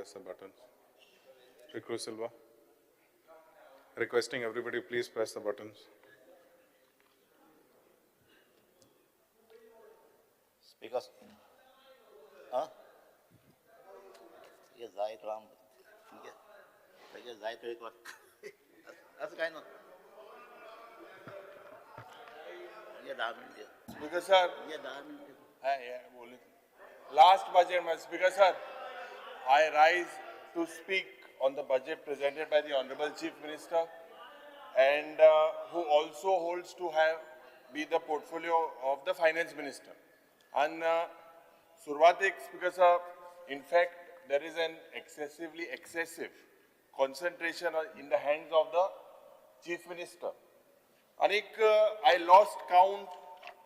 press the buttons. Riku Silva. Requesting everybody, please press the buttons. Speaker. Huh? Yes, I Ram. Yes, I take what? That's kind of. Yeah, Darmin. Speaker sir, Yeah, Darmin. बोले. Last budget, my Speaker sir, I rise to speak on the budget presented by the Honorable Chief Minister, and who also holds to be the portfolio of the Finance Minister. And Survatik, Speaker sir, in fact, there is an excessive concentration in the hands of the Chief Minister. Anik, I lost count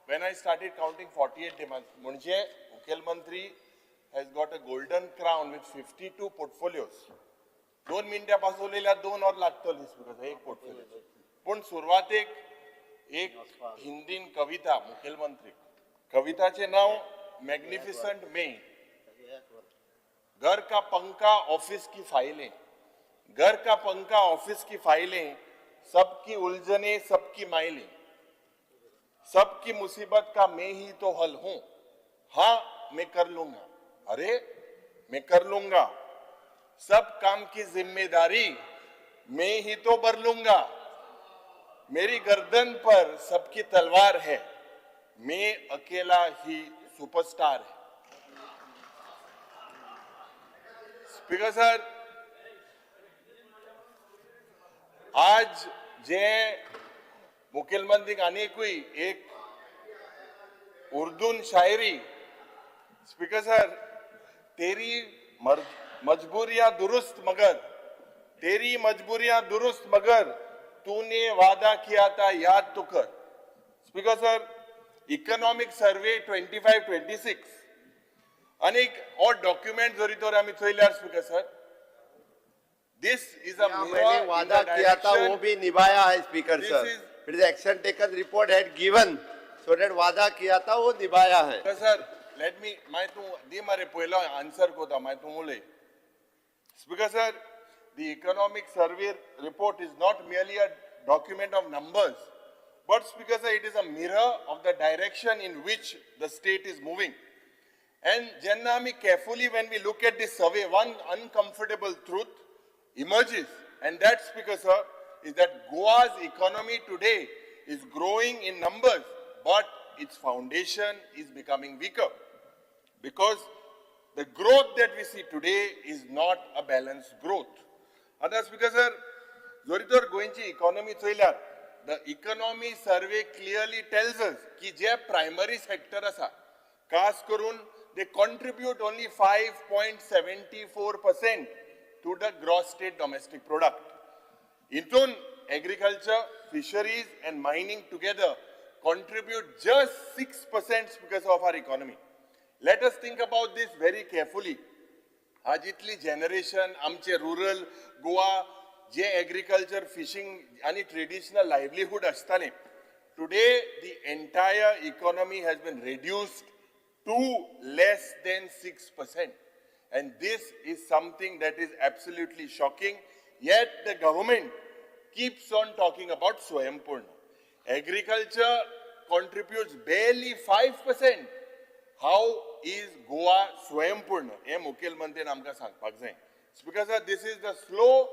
when I started counting 48 demands. Munje, Mukhel Mantri has got a golden crown with 52 portfolios. 2 मिनिटा पासवलेल्या 2 और लागतली speaker एक portfolio. पण सुरुवातेक एक हिंदीन कविता मुख्यमंत्री कविताचे नाव magnificent मे. घर का पंखा ऑफिस की फाइलें, घर का पंखा ऑफिस की फाइलें, सबकी उलझने सबकी माइलें, सबकी मुसीबत का मैं ही तो हल हूं. हाँ मैं कर लूंगा, अरे मैं कर लूंगा. सब काम की जिम्मेदारी मैं ही तो बर लूंगा. मेरी गर्दन पर सबकी तलवार है, मैं अकेला ही सुपरस्टार है. स्पीकर सर, आज जे मुख्यमंत्री अनेक हुई एक उर्दू शायरी. स्पीकर सर, तेरी मजबूरियां दुरुस्त मगर, तेरी मजबूरियां दुरुस्त मगर, तूने वादा किया था याद तो कर. स्पीकर सर, इकॉनॉमिक सर्वे 25-26 अनेक और डॉक्यूमेंट जरी तो आम्ही चोयल्यार speaker sir, this is a मैंने वादा किया था वो भी निभाया है speaker sir. It is action taken report had given so that वादा किया था वो निभाया है. सर लेट मी मैं तू दी मारे पहला आंसर को था मैं तू बोले. Speaker sir, the economic survey report is not merely a document of numbers, but Speaker sir, it is a mirror of the direction in which the state is moving. And Jannami, carefully when we look at this survey, one uncomfortable truth emerges, and that, Speaker sir, is that Goa's economy today is growing in numbers, but its foundation is becoming weaker. Because the growth that we see today is not a balanced growth. And Speaker sir, Zoritor Goenchi economy choilar, the economy survey clearly tells us कि जे primary sector असा, खास करून they contribute only 5.74% to the gross state domestic product. Intun agriculture, fisheries and mining together contribute just 6% because of our economy. Let us think about this very carefully. आज इतली generation आमचे rural Goa जे agriculture fishing आणि traditional livelihood असताले, today the entire economy has been reduced to less than 6%, and this is something that is absolutely shocking. Yet the government keeps on talking about Swayambhurna. Agriculture contributes barely 5%. How is Goa Swayambhurna? हे मुख्यमंत्री आमकां सांगपाक जाय. Speaker sir, this is the slow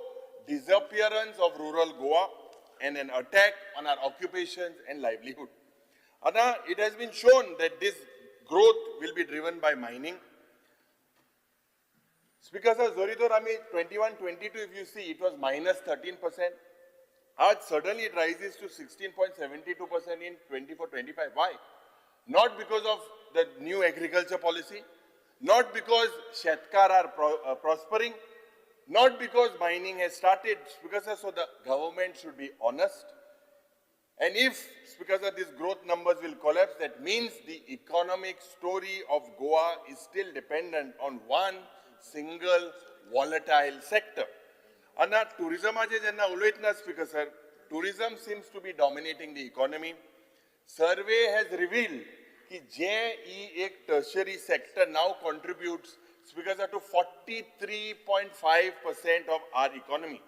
disappearance of rural Goa and an attack on our occupations and livelihood. And it has been shown that this growth will be driven by mining. Speaker sir, Zoridor Ami 21-22, if you see, it was minus 13%. Suddenly it rises to 16.72% in 24-25. Why? Not because of the new agriculture policy, not because Shetkar are prospering, not because mining has started. Speaker sir, so the government should be honest. And if, Speaker sir, these growth numbers will collapse, that means the economic story of Goa is still dependent on one single volatile sector. And tourism, Speaker sir, tourism seems to be dominating the economy. Survey has revealed that एक tertiary sector now contributes speaker sir, to 43.5% of our economy.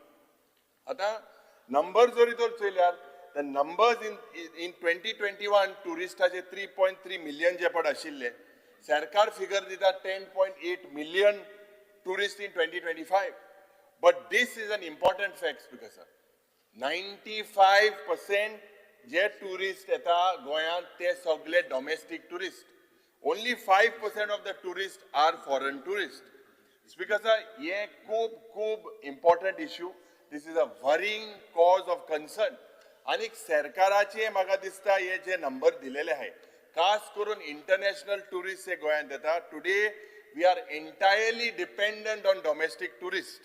आता numbers जरी तर चोयल्यार, the numbers in 2021 टुरिस्टाचे 3.3 million J per आशिल्ले, सरकार figure दिता 10.8 million tourists in 2025. But this is an important fact, Speaker sir. 95% J tourist येता गोंयांत ते सगळे domestic tourist. Only 5% of the tourists are foreign tourists. Speaker sir, ये खूब important issue. This is a worrying cause of concern. आणि सरकाराचे म्हाका दिसता हे जे नंबर दिलेले आहे, खास करून इंटरनॅशनल टुरिस्ट हे गोंयांत येता. Today we are entirely dependent on domestic tourists.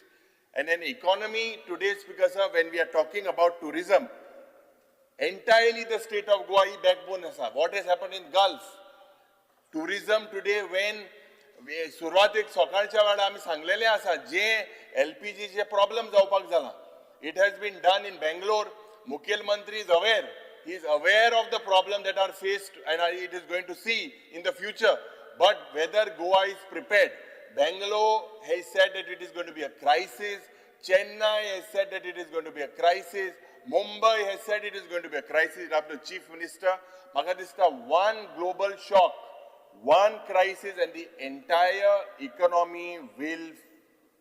And an economy today, Speaker sir, when we are talking about tourism, entirely the state of Goa is backbone asa. What has happened in Gulf? Tourism today, when सुरवातेक सकाळच्या वेळा आमी सांगलेले आसा जे LPG चे problem जावपाक जाला. It has been done in Bangalore. Mukhyamantri is aware. He is aware of the problem that are faced and it is going to see in the future. But whether Goa is prepared, Bangalore has said that it is going to be a crisis. Chennai has said that it is going to be a crisis. Mumbai has said it is going to be a crisis. After Chief Minister, म्हाका दिसता one global shock, one crisis, and the entire economy will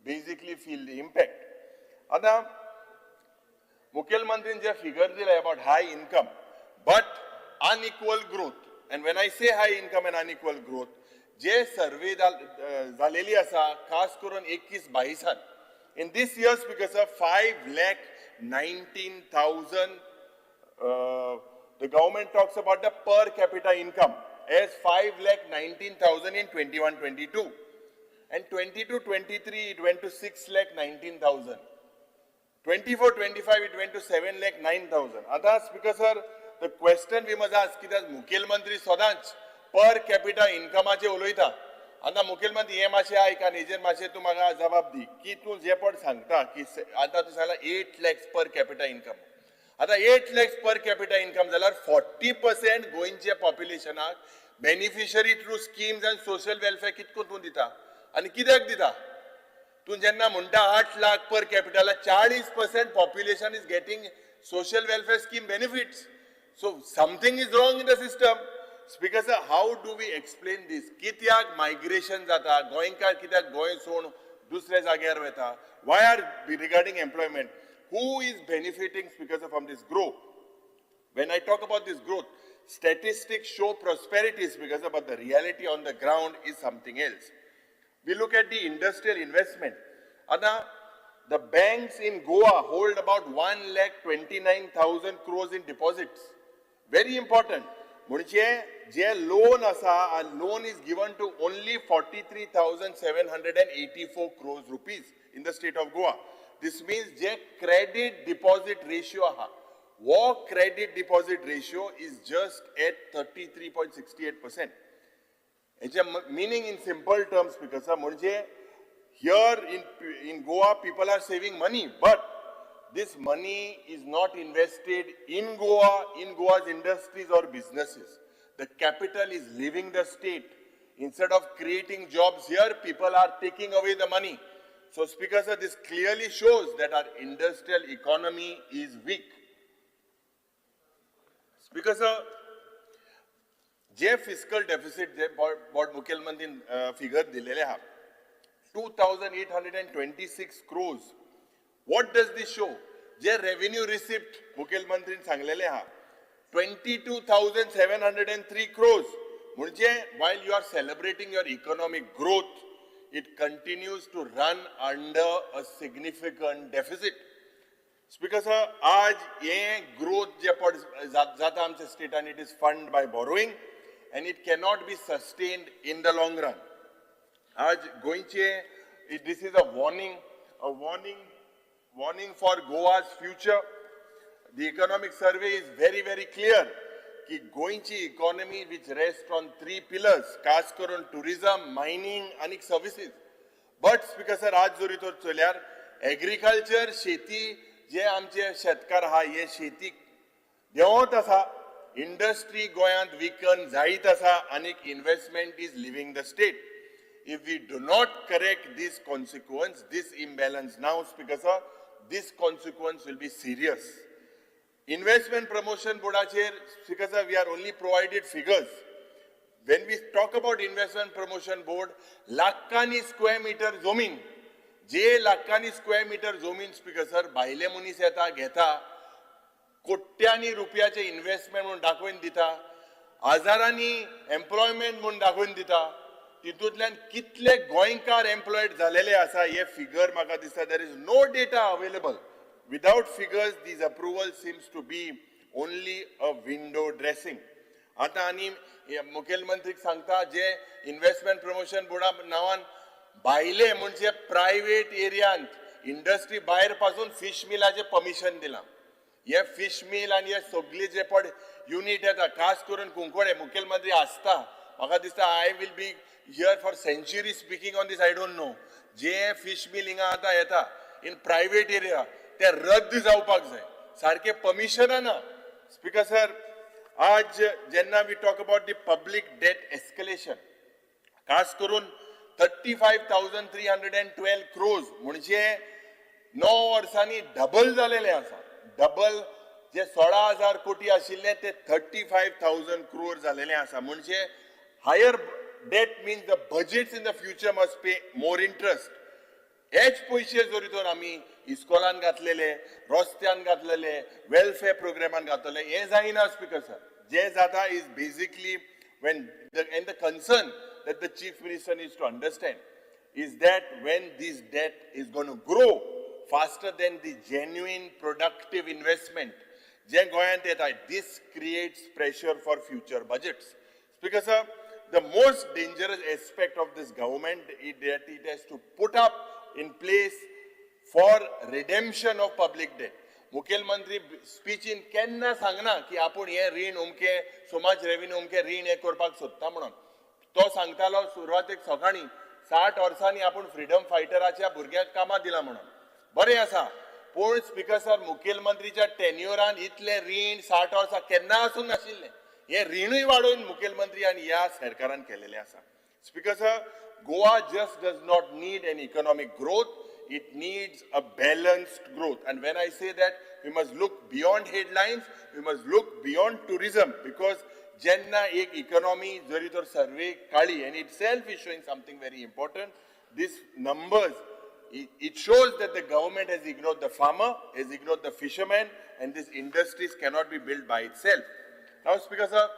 basically feel the impact. आता मुख्यमंत्रीन जे figure दिले about high income, but unequal growth. And when I say high income and unequal growth, जे सर्वे झालेली आसा खास करून 21-22 in this year, because of 5,19,000 the government talks about the per capita income as 5,19,000 in 21-22 and 22-23 it went to 6,19,000. 24-25 it went to 7,09,000. Other Speaker sir, the question we must ask is that Mukhyamantri Sodanch per capita income चे उलयता. आता मुख्यमंत्री हे माशे आयका हेजेर माशे तूं म्हाका जबाब दी की तूं जे पड सांगता की आता तूं Sangla 8 lakhs per capita income. आता 8 lakhs per capita income जाल्यार 40% गोंयचे पॉप्युलेशनाक beneficiary through schemes and social welfare कितको तूं दिता आनी कित्याक दिता? तूं जेन्ना म्हणटा 8 lakh per capita 40% population is getting social welfare scheme benefits. So something is wrong in the system. Speaker sir, how do we explain this? कित्याक migration जाता गोंयकार कित्याक गोंय सोडून दुसऱ्या जाग्यार वता? Why are regarding employment? Who is benefiting, Speaker sir, from this growth? When I talk about this growth, statistics show prosperity, Speaker sir, but the reality on the ground is something else. We look at the industrial investment. Anna, the banks in Goa hold about 1,29,000 crores in deposits. Very important. म्हणजे जे loan asa, a loan is given to only 43,784 crores rupees in the state of Goa. This means J credit deposit ratio aha, war credit deposit ratio is just at 33.68%. It's a meaning in simple terms, because here in Goa people are saving money, but this money is not invested in Goa, in Goa's industries or businesses. The capital is leaving the state. Instead of creating jobs here, people are taking away the money. So Speaker sir, this clearly shows that our industrial economy is weak. Speaker sir, J fiscal deficit J board मुख्यमंत्री figure दिलेले हा 2,826 crores. What does this show? J revenue receipt मुख्यमंत्री सांगलेले हा 22,703 crores. म्हणजे while you are celebrating your economic growth, it continues to run under a significant deficit. Speaker sir, आज ये growth जे per जाता आमच्या state and it is funded by borrowing. And it cannot be sustained in the long run. आज गोंयचे, this is a warning for Goa's future. The economic survey is very, very clear कि गोंयची economy which rests on 3 pillars, खास करून tourism, mining and services. But Speaker sir, आज जरी तो चल्यार agriculture, शेती जे आमचे शेतकार हा हे शेती देंवत आसा. Industry गोयांत विकन जायत आसा आणि investment is leaving the state. if we do not correct this consequence, this imbalance now, Speaker Sir, this consequence will be serious. Investment Promotion Board, Speaker Sir, we are only provided figures. When we talk about Investment Promotion Board, lakhani square meter zomin, J lakhani square meter zomin, Speaker Sir, भायले मनीस येता घेता, कोट्यांनी रुपयाचे investment म्हणून दाखवून दिता, हजारांनी एम्प्लॉयमेंट म्हणून दाखवून दिता, तितूंतल्यान कितले गोंयकार एम्प्लॉयड झालेले आसा हे फिगर म्हाका दिसता there is no data available. Without figures, this approval seems to be only a window dressing. आता आनी मुखेलमंत्रीक सांगता जे इन्व्हेस्टमेंट प्रमोशन बोर्डा नावान भायले म्हणजे प्रायव्हेट एरियांत इंडस्ट्री भायर पासून फिश मिलाचे परमिशन दिलां. हे फिश मिल आनी हे सगळे जे पड युनिट येता खास करून कुंकवडे मुखेलमंत्री आसता म्हाका दिसता I will be here for century speaking on this I don't know. जे फिश मिल हिंगा आतां येता इन प्रायव्हेट एरिया ते रद्द जावपाक जाय, सारखे परमिशना ना. स्पीकर सर, आज जेन्ना we talk about the public debt escalation, खास करून 35,312 crores म्हणजे 9 वर्सांनी डबल जालेले आसा. डबल जे 16,000 कोटी आशिल्ले ते 35,000 crores जालेले आसा. म्हणजे higher debt means the budgets in the future must pay more interest. हेच पैसे जरी तर आमी इस्कॉलान घातलेले, रस्त्यान घातलेले, वेलफेअर प्रोग्रामान घातलेले, हे जायना स्पीकर सर. जे जाता is basically when and the concern that the chief minister needs to understand is that when this debt is going to grow faster than the genuine productive investment, this creates pressure for future budgets. Speaker sir, the most dangerous aspect of this government is that it has to put up in place for redemption of public debt. मुखेलमंत्री speech in केन्ना सांगना की आपण हे रीण उमके समाज revenue उमके रीण हे करपाक सोदता म्हणून. तो सांगतालो सुरवातेक सकाळी 60 वर्सांनी आपण फ्रीडम फायटराच्या भुरग्याक कामां दिला म्हणून. बरें आसा, पूण स्पीकर सर मुखेलमंत्रीच्या टेन्युरान इतले रीण 60 वर्सां केन्ना आसूंक नाशिल्ले. हे रीणूय वाडोवन मुखेलमंत्री आनी ह्या सरकारान केलेले आसा. Speaker sir, Goa just does not need an economic growth. It needs a balanced growth. And when I say that, we must look beyond headlines, we must look beyond tourism, because jenna ek economy jari tor survey kali and itself is showing something very important. These numbers, it shows that the government has ignored the farmer, has ignored the fisherman, and these industries cannot be built by itself. Now, Speaker sir,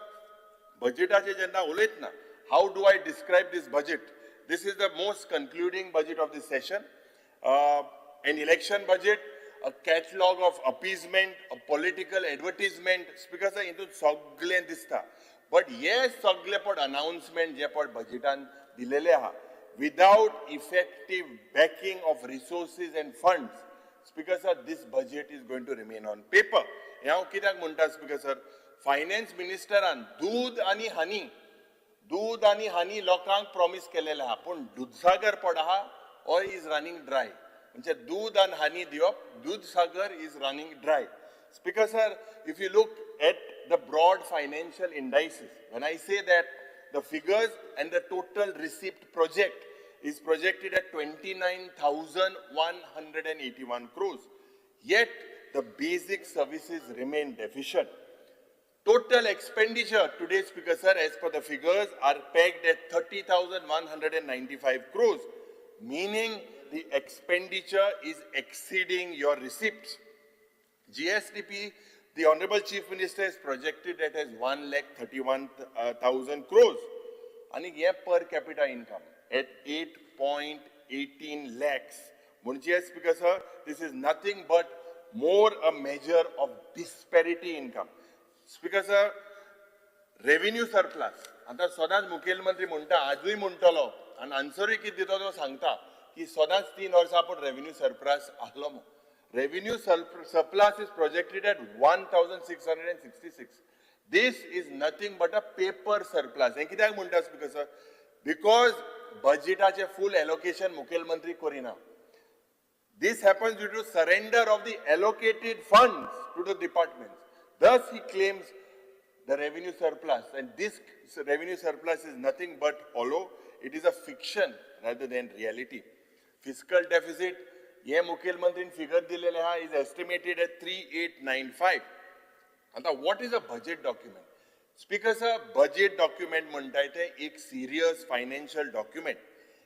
budgetache jenna uletna, how do I describe this budget? This is the most concluding budget of this session. An election budget, a catalog of appeasement, a political advertisement. Speaker sir, into sagle dista. But yes, sagle pod announcement je pod budgetan dilele ha. Without effective backing of resources and funds, Speaker sir, this budget is going to remain on paper. Now, kidak munta Speaker sir, Finance Minister an दूध आणि हानी लोकांक promise केलेले हा, पण Dudhsagar per हा or is running dry. म्हणजे दूध आणि हानी दिवप, Dudhsagar is running dry. Speaker sir, if you look at the broad financial indices, when I say that the figures and the total receipt project is projected at 29,181 crores, yet the basic services remain deficient. Total expenditure today, Speaker sir, as per the figures, are pegged at 30,195 crores, meaning the expenditure is exceeding your receipts. GSDP, the Honorable Chief Minister has projected it as 1,31,000 crores. And per capita income at 8.18 lakhs. Speaker sir, this is nothing but more a measure of disparity income. Speaker sir, revenue surplus. आता सदांच मुखेलमंत्री म्हणटा, आजूय म्हणटलो आणि आन्सरूय कितें दिता तो सांगता की सदांच 3 वर्सां आपण रेव्हेन्यू सरप्लस आसलो म्हणून. Revenue surplus is projected at 1,666. This is nothing but a paper surplus. हे कित्याक म्हणटा स्पीकर सर? बिकॉज बजेटाचे फुल एलोकेशन मुखेलमंत्री करिना. This happens due to surrender of the allocated funds to the departments. Thus, he claims the revenue surplus, and this revenue surplus is nothing but hollow. it is a fiction rather than reality. Fiscal deficit, ये मुख्यमंत्रीन figure दिलेले हा is estimated at 3895. आता what is a budget document? Speaker sir, budget document म्हणताय ते एक serious financial document.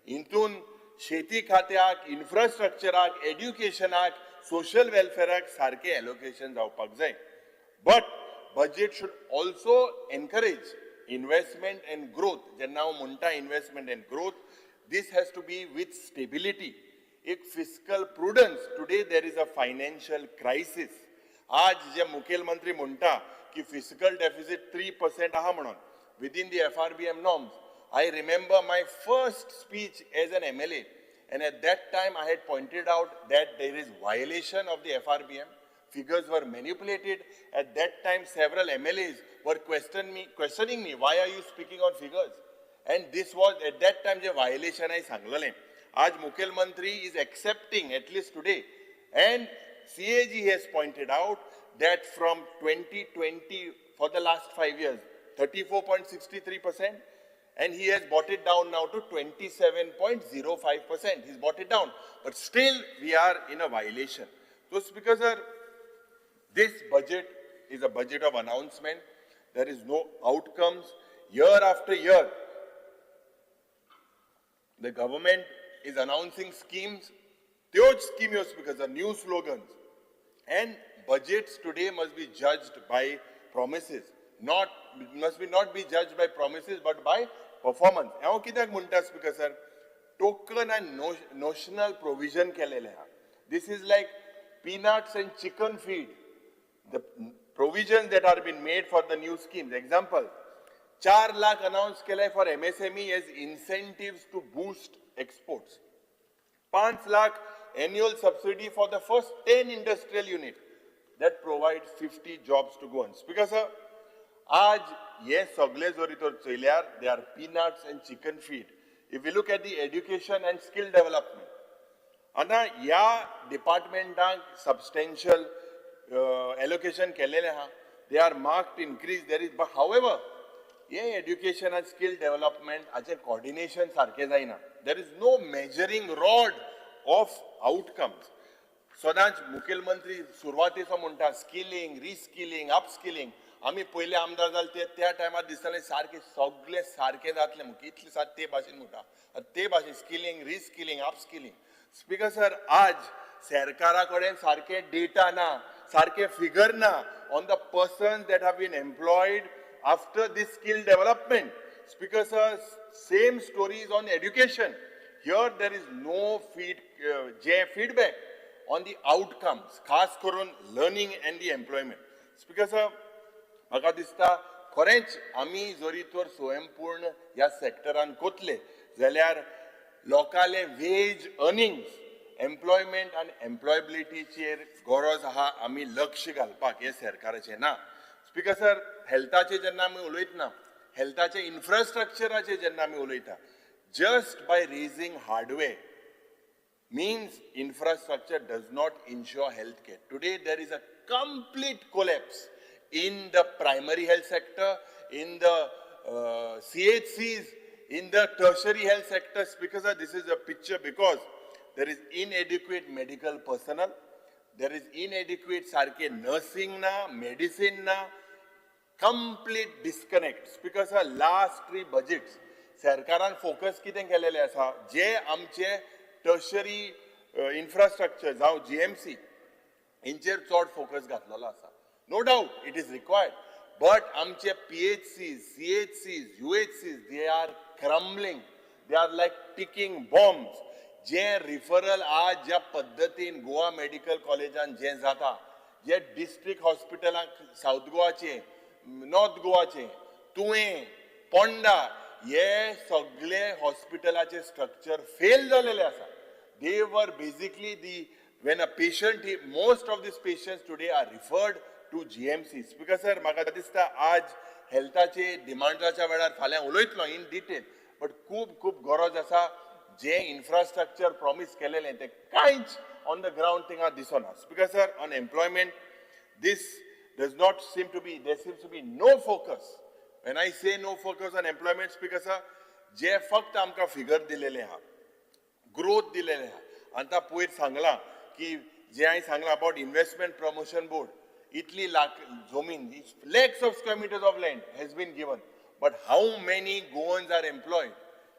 इंतून शेती खात्याक, इन्फ्रास्ट्रक्चराक, एड्युकेशनाक, social वेलफेराक सारखे allocation जावपाक जाय. But budget should also encourage investment and growth. जेन्ना हांव म्हणटा investment and growth, this has to be with stability. एक fiscal prudence. Today there is a financial crisis. आज जे मुखेलमंत्री म्हणटा की fiscal deficit 3% आहा म्हणून within the FRBM norms. I remember my first speech as an MLA, and at that time I had pointed out that there is violation of the FRBM. Figures were manipulated. At that time, several MLAs were questioning me, why are you speaking on figures? And this was at that time the violation I sanglale. Aaj Mukhyamantri is accepting, at least today, and CAG has pointed out that from 2020, for the last 5 years, 34.63%, and he has brought it down now to 27.05%. He's brought it down, but still we are in a violation. So, Speaker sir, this budget is a budget of announcement. There is no outcomes. Year after year, the government is announcing schemes. Those schemes, because of new slogans. And budgets today must be judged by promises. Must not be judged by promises, but by performance. हांव कित्याक म्हणटा Speaker sir, token and notional provision केलेले हा. This is like peanuts and chicken feed. The provisions that are being made for the new schemes. Example, 4 lakh announced केले for MSME as incentives to boost exports. 5 lakh annual subsidy for the first 10 industrial units that provide 50 jobs to go on. Speaker sir, आज ये सगळे जोरी तर चयल्यार they are peanuts and chicken feed. If we look at the education and skill development, आता या departmentak substantial allocation केलेले हा. They are marked increase. There is, but however, ये education and skill development आचे coordination सारखे जायना. There is no measuring rod of outcomes. सदांच मुखेलमंत्री सुरवातेचो म्हणटा स्किलिंग, रिस्किलिंग, अपस्किलिंग. आम्ही पहिले आमदार जाले त्या टायमार दिसताले सारखे सगळे सारखे जातले म्हणून इतले सार ते भाशेन म्हणटा. ते भाशेन skilling, reskilling, upskilling. Speaker sir, आज सरकारा कडेन सारखे डेटा ना, सारखे फिगर ना on the persons that have been employed after this skill development. Speaker sir, same stories on education. Here there is no feedback on the outcomes, खास करून learning and the employment. Speaker sir, म्हाका दिसता खरेंच आमी जरी तर स्वयंपूर्ण ह्या सेक्टरान कोतले जाल्यार लोकांले वेज अर्निंग्स, एम्प्लॉयमेंट आनी एम्प्लॉयबिलिटीचेर गरज आहा आमी लक्ष घालपाक हे सरकाराचे ना. स्पीकर सर, हेल्थाचे जेन्ना आमी उलयतना, हेल्थाचे इन्फ्रास्ट्रक्चराचे जेन्ना आमी उलयता, just by raising hardware means infrastructure does not ensure healthcare. Today there is a complete collapse in the primary health sector, in the CHCs, in the tertiary health sector. Because this is a picture because there is inadequate medical personnel, there is inadequate sarke nursing na, medicine na, complete disconnect. Because last 3 budgets, सरकारान focus कितें केलेले आसा, जे आमचे tertiary infrastructure जावं GMC हेंचेर चड focus घातलेलो आसा. No doubt it is required, but आमचे PHCs, CHCs, UHCs, they are crumbling. They are like ticking bombs. J referral आज ज्या पद्धतीन गोवा मेडिकल कॉलेजान जे जाता, जे डिस्ट्रिक्ट हॉस्पिटलांक साउथ गोवाचे, नॉर्थ गोवाचे, तुवें, पोंडा ये सगळे हॉस्पिटलाचे स्ट्रक्चर फेल झालेले आसा. They were basically when a patient, most of these patients today are referred to GMCs. Because sir, म्हाका दिसता आज हेल्थाचे डिमांडाच्या वेळार फाल्यां उलयतलो इन डिटेल, बट खूब गरज आसा जे इन्फ्रास्ट्रक्चर प्रॉमिस केलेले ते कांयच ऑन द ग्राउंड थिंगा दिसना. Because sir, on employment, this does not seem to be, there seems to be no focus. When I say no focus on employment, Speaker sir, जे फक्त आमकां फिगर दिलेले आहा growth दिलेले आहा आता पयर सांगला की जे हांवें सांगला अबाउट इन्व्हेस्टमेंट प्रमोशन बोर्ड इतली लाख जमीन lakhs of square metres of land has been given but how many Goans are employed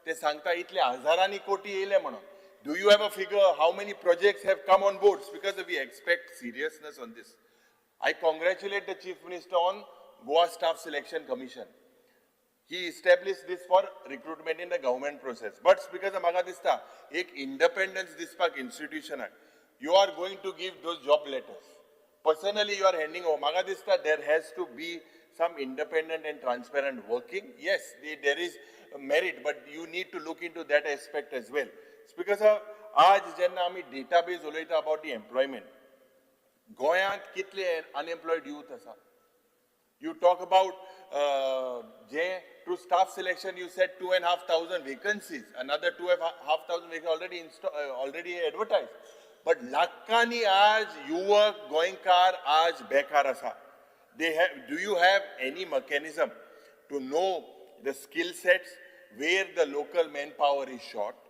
ते सांगता इतले हजारांनी कोटी येयले म्हणून Do you have a figure how many projects have come on board? Because we expect seriousness on this. I congratulate the Chief Minister on Goa Staff Selection Commission. He established this for recruitment in the government process. But because of Magadista, ek independence dispak institution, you are going to give those job letters. Personally, you are handing over. Magadista, there has to be some independent and transparent working. Yes, there is merit, but you need to look into that aspect as well. Because आज जेन्ना आमी database उलयता about the employment गोंयांत कितले unemployed youth आसा you talk about जे to staff selection you said 2,500 vacancies another 2,500 already advertise but लाखांनी आज युवक गोंयकार आज बेकार आसा do you have any mechanism to know the skill sets where the local manpower is short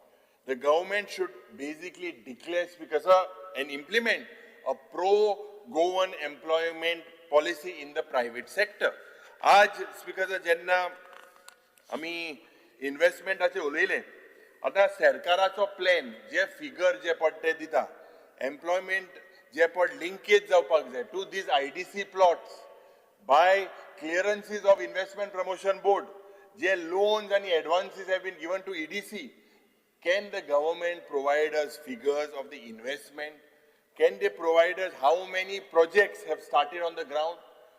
The government should basically declare speaker and implement a pro-Goan employment policy in the private sector. आज speaker जेन्ना आमी इन्व्हेस्टमेंटाचे उलयले आता सरकाराचो plan जे figure जे पडटे दिता employment जे per linkage जावपाक जाय to these IDC plots by clearances of investment promotion board जे लोन्स आणि advances have been given to EDC. Can the government provide us figures of the investment? Can they provide us how many projects have started on the ground?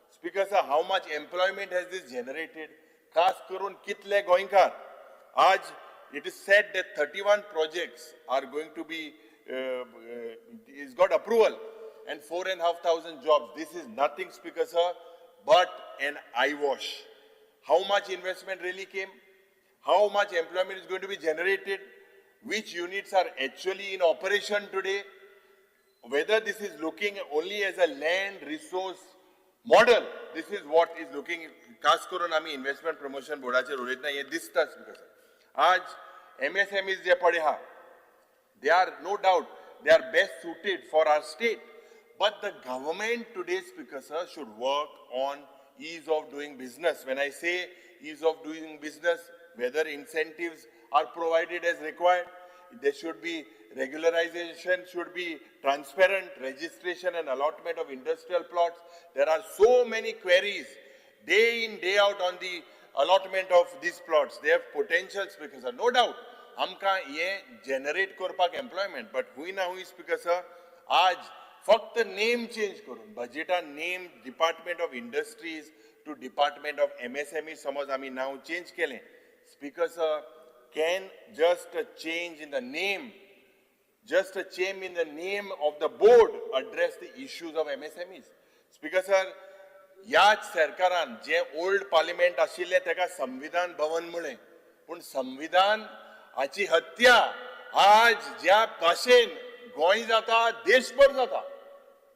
Speaker sir, how much employment has this generated? Khas karun kitle goinkar. Aaj it is said that 31 projects are going to be is got approval and 4,500 jobs. This is nothing, Speaker sir, but an eyewash. How much investment really came? How much employment is going to be generated? Which units are actually in operation today, whether this is looking only as a land resource model, this is what is looking, खास करून आम्ही investment promotion बोर्डाचे उलयतना हे दिसताच because आज MSMEs जे पडे हा they are no doubt they are best suited for our state, but the government today speaker sir should work on ease of doing business. When I say ease of doing business, whether incentives are provided as required, there should be regularization, should be transparent registration and allotment of industrial plots. There are so many queries day in day out on the allotment of these plots. They have potentials because no doubt amka ye generate korpak employment, but hui na hui because aaj फक्त name change करून बजेटा name department of industries to department of MSME समज आम्ही नाव change केले speaker sir can just a change in the name, just a change in the name of the board address the issues of MSMEs. Speaker sir, याच सरकारान जे old parliament आशिल्ले तेका संविधान भवन म्हळे पण संविधान हाची हत्या आज ज्या भाशेन गोंय जाता देशभर जाता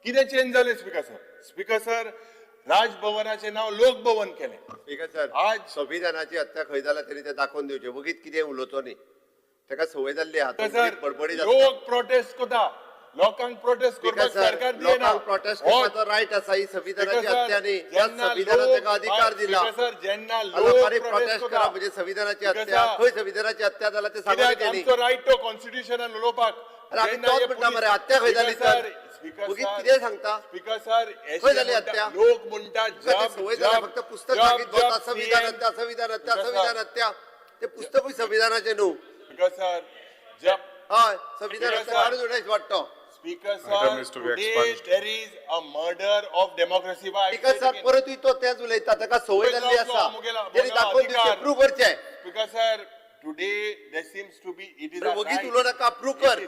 कितें चेंज जालें स्पीकर सर राजभवनाचे नाव लोकभवन केले स्पीकर सर आज संविधानाची हत्या खंय जाला तरी ते दाखोवन दिवचे वगीत कितें उलोवचो न्ही तेका संवय जाल्ली आहा सर बडबडी लोक प्रोटेस्ट करता लोकांक प्रोटेस्ट करपाक सरकार दिना लोकांक प्रोटेस्ट करपाचो रायट आसा ही संविधानाची हत्या न्ही त्या संविधानान तेका अधिकार दिला सर जेन्ना लोकांनी प्रोटेस्ट करा म्हणजे संविधानाची हत्या खंय संविधानाची हत्या जाला ते सांगून दिली आमचो रायट टू कॉन्स्टिट्यूशन उलोवपाक आमी तोच म्हणटा मरे हत्या खंय जाली तर वगीत कितें सांगता स्पीकर सर खंय जाली हत्या लोक म्हणटा संवय जाला फक्त पुस्तक सांगित भोंवता संविधान हत्या संविधान हत्या संविधान हत्या ते पुस्तकूय संविधानाचें न्हू स्पीकर सर जब हय संविधान हत्या काडून उडयच वाटतो Speaker Item is sir, to be today expunged. there is a murder of democracy. Why? Speaker sir परतूय तो तेच उलयता ताका संवय जाल्ली आसा तेणी दाखोवन दिवचें प्रूव्ह करचें Speaker sir, today there seems to be it is a वगीत right. उलोव नाका प्रूव्ह कर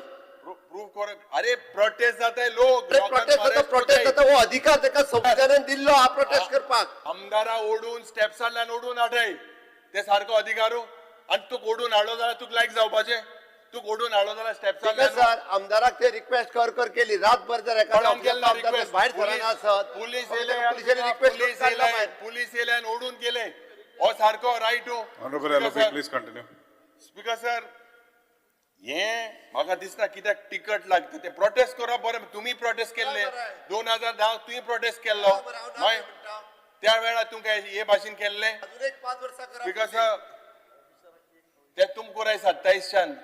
Prove कर. अरे प्रोटेस्ट जाताय लोक. प्रोटेस्ट जाता हो अधिकार ताका संविधानान दिल्लो हा प्रोटेस्ट करपाक आमदारा ओढून स्टेप्सांतल्यान ओढून हाडय ते सारको अधिकारू आनी तूं ओढून हाडलो जाल्यार तुका लायक जावपाचें तू ओढून हाडलो जाल्यार स्टेप्सांतल्यान सर आमदाराक ते रिक्वेस्ट कर केली रातभर जर एखादा भायर सराना आसत पुलीस येयले ओढून केले हो सारको right Honorable LLP, please continue. Speaker sir हे म्हाका दिसता कित्याक टिकट लागता ते प्रोटेस्ट करप बरें तुम्ही प्रोटेस्ट केल्ले 2010 तुम्ही प्रोटेस्ट केल्लो मागीर त्या वेळार तुमकां हे भाशेन केल्ले अजून एक 5 वर्सां करा स्पीकर सर ते तुमकां राय 27च्यान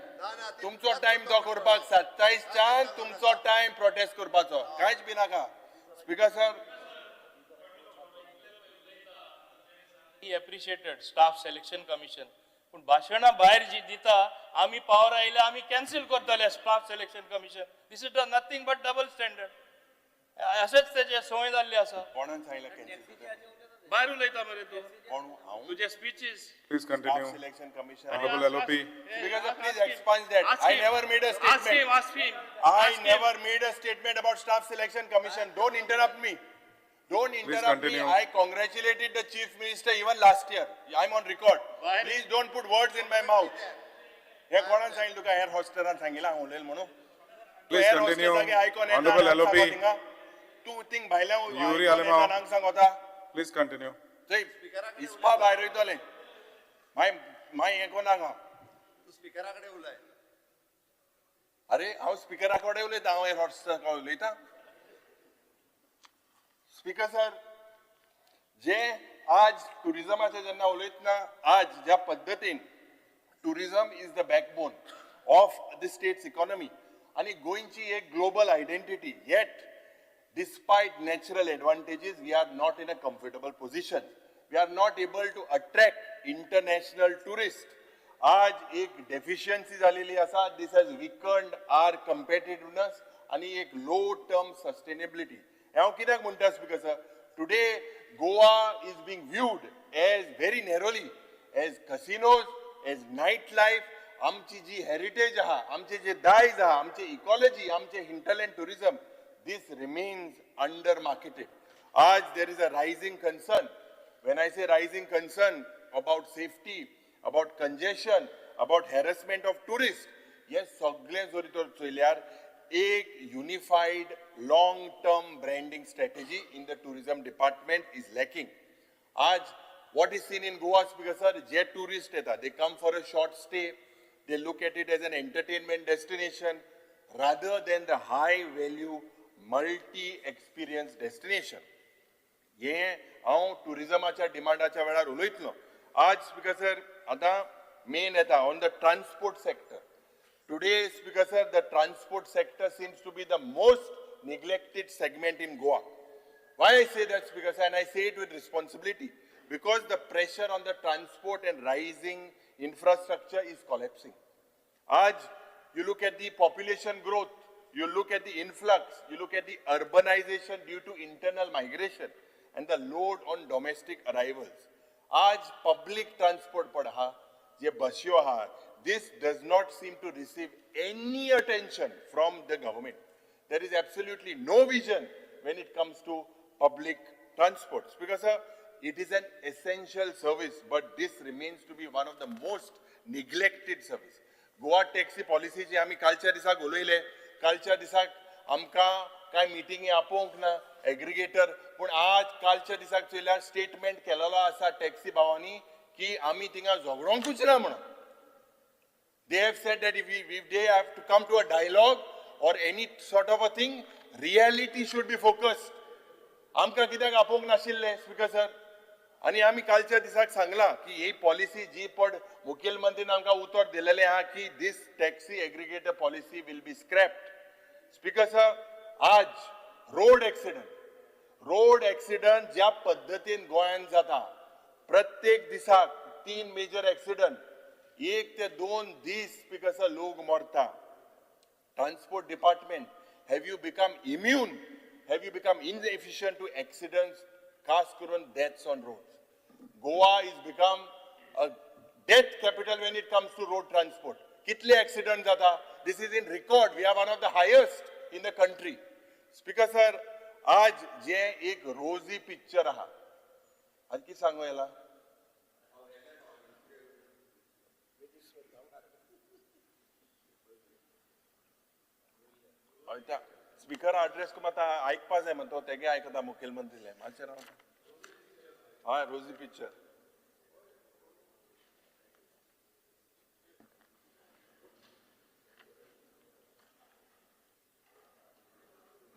तुमचो टाइम तो करपाक 27च्यान तुमचो टाइम प्रोटेस्ट करपाचो कांयच बी नाका speaker sir he appreciated staff selection commission पण भाषणा भायर जी दिता आम्ही पावर आयले आम्ही कॅन्सल करतले staff selection commission this is nothing but double standard असेच त्याचे संवय जाल्ले आसा कोणान सांगला कॅन्सल भायर उलयता मरे तू कोण हांव तुझे स्पीचीस Please staff continue. selection commission Honorable LOP. Speaker sir, please expunge that. I never made a statement. ask him I never made a statement about staff selection commission. Don't interrupt me. Don't interrupt me. continue. I congratulated the chief minister even last year. I'm on record. Why? Please don't put words in my mouth. हे कोणान सांगितलं तुका air हॉस्टेलान सांगितलं हांव उलयलो म्हणून तू Please air continue. हॉस्टेलाक आयकोन येता Honorable हांगा LOP. थिंगा. तू थिंग भायल्या Yuri Alemao. हांगा सांग होता Please continue. थंय इस्पा भायर वयतले मागीर हें कोणाक तू स्पीकराकडे उलय अरे हांव स्पीकरा कडेन उलयता हांव एअर हॉस्टेला उलयता स्पीकर सर जे आज टुरिझमाचे जेन्ना उलयतना आज ज्या पद्दतीन tourism is the backbone of the states economy आणि गोंयची एक global identity yet despite natural advantages we are not in a comfortable position we are not able to attract international tourists आज एक deficiency झालेली असा this has weakened our competitiveness आणि एक low term sustainability हांव कित्याक म्हणटा speaker sir today Goa is being viewed as very narrowly as casinos as night life आमची जी हेरिटेज आहा आमचे जे दायज आहा आमचे इकॉलॉजी आमचे hinterland tourism this remains under marketed. As there is a rising concern. When I say rising concern about safety, about congestion, about harassment of tourists, yes, सगळे जरी तर चोयल्यार एक unified long-term branding strategy in the tourism department is lacking. As what is seen in Goa, because sir, jet tourists येता, they come for a short stay, they look at it as an entertainment destination rather than the high value multi experience destination हे हांव टुरिझमाच्या डिमांडाच्या वेळार उलयतलो आज speaker sir आतां main येता on the transport sector today speaker sir the transport sector seems to be the most neglected segment in Goa why I say that speaker sir and I say it with responsibility because the pressure on the transport and rising infrastructure is collapsing आज you look at the population growth you look at the influx, you look at the urbanization due to internal migration and the load on domestic arrivals. आज public transport पढ़ा, ये बसियो हा, this does not seem to receive any attention from the government. There is absolutely no vision when it comes to public transport. Because it is an essential service, but this remains to be one of the most neglected service. Goa taxi policy जी आमी कालच्या दिसाक उलयले कालच्या दिसाक आमकां कांय मिटिंगी आपोवंक ना aggregator पूण आज कालच्या दिसाक चोयल्यार स्टेटमेंट केलेलो आसा टॅक्सी भावांनी की आमी थिंगा झगडोंकूच ना म्हणून they have said that if they have to come to a dialogue or any sort of a thing reality should be focused आमकां कित्याक आपोवंक नाशिल्ले स्पीकर सर आणि आमी कालच्या दिसाक सांगला की ही पॉलिसी जी पड मुखेलमंत्रीन आमकां उतर दिलेलें आहा की this taxi aggregator policy will be scrapped speaker sir आज रोड एक्सिडंट ज्या पद्दतीन गोंयांत जाता प्रत्येक दिसाक 3 मेजर एक्सिडंट 1 ते 2 दीस स्पीकर सर लोक मरता transport department have you become immune have you become inefficient to accidents खास करून deaths on roads. Goa is become a death capital when it comes to road transport. कितले accident जाता? This is in record. We are one of the highest in the country. Speaker sir, आज जे एक रोजी picture आहा. आज कित सांगू याला? आता स्पीकर एड्रेस को आता आयकपा जाय म्हणतो तेगे आयकता मुखेलमंत्रीले मातशें राव हय रोजी पिक्चर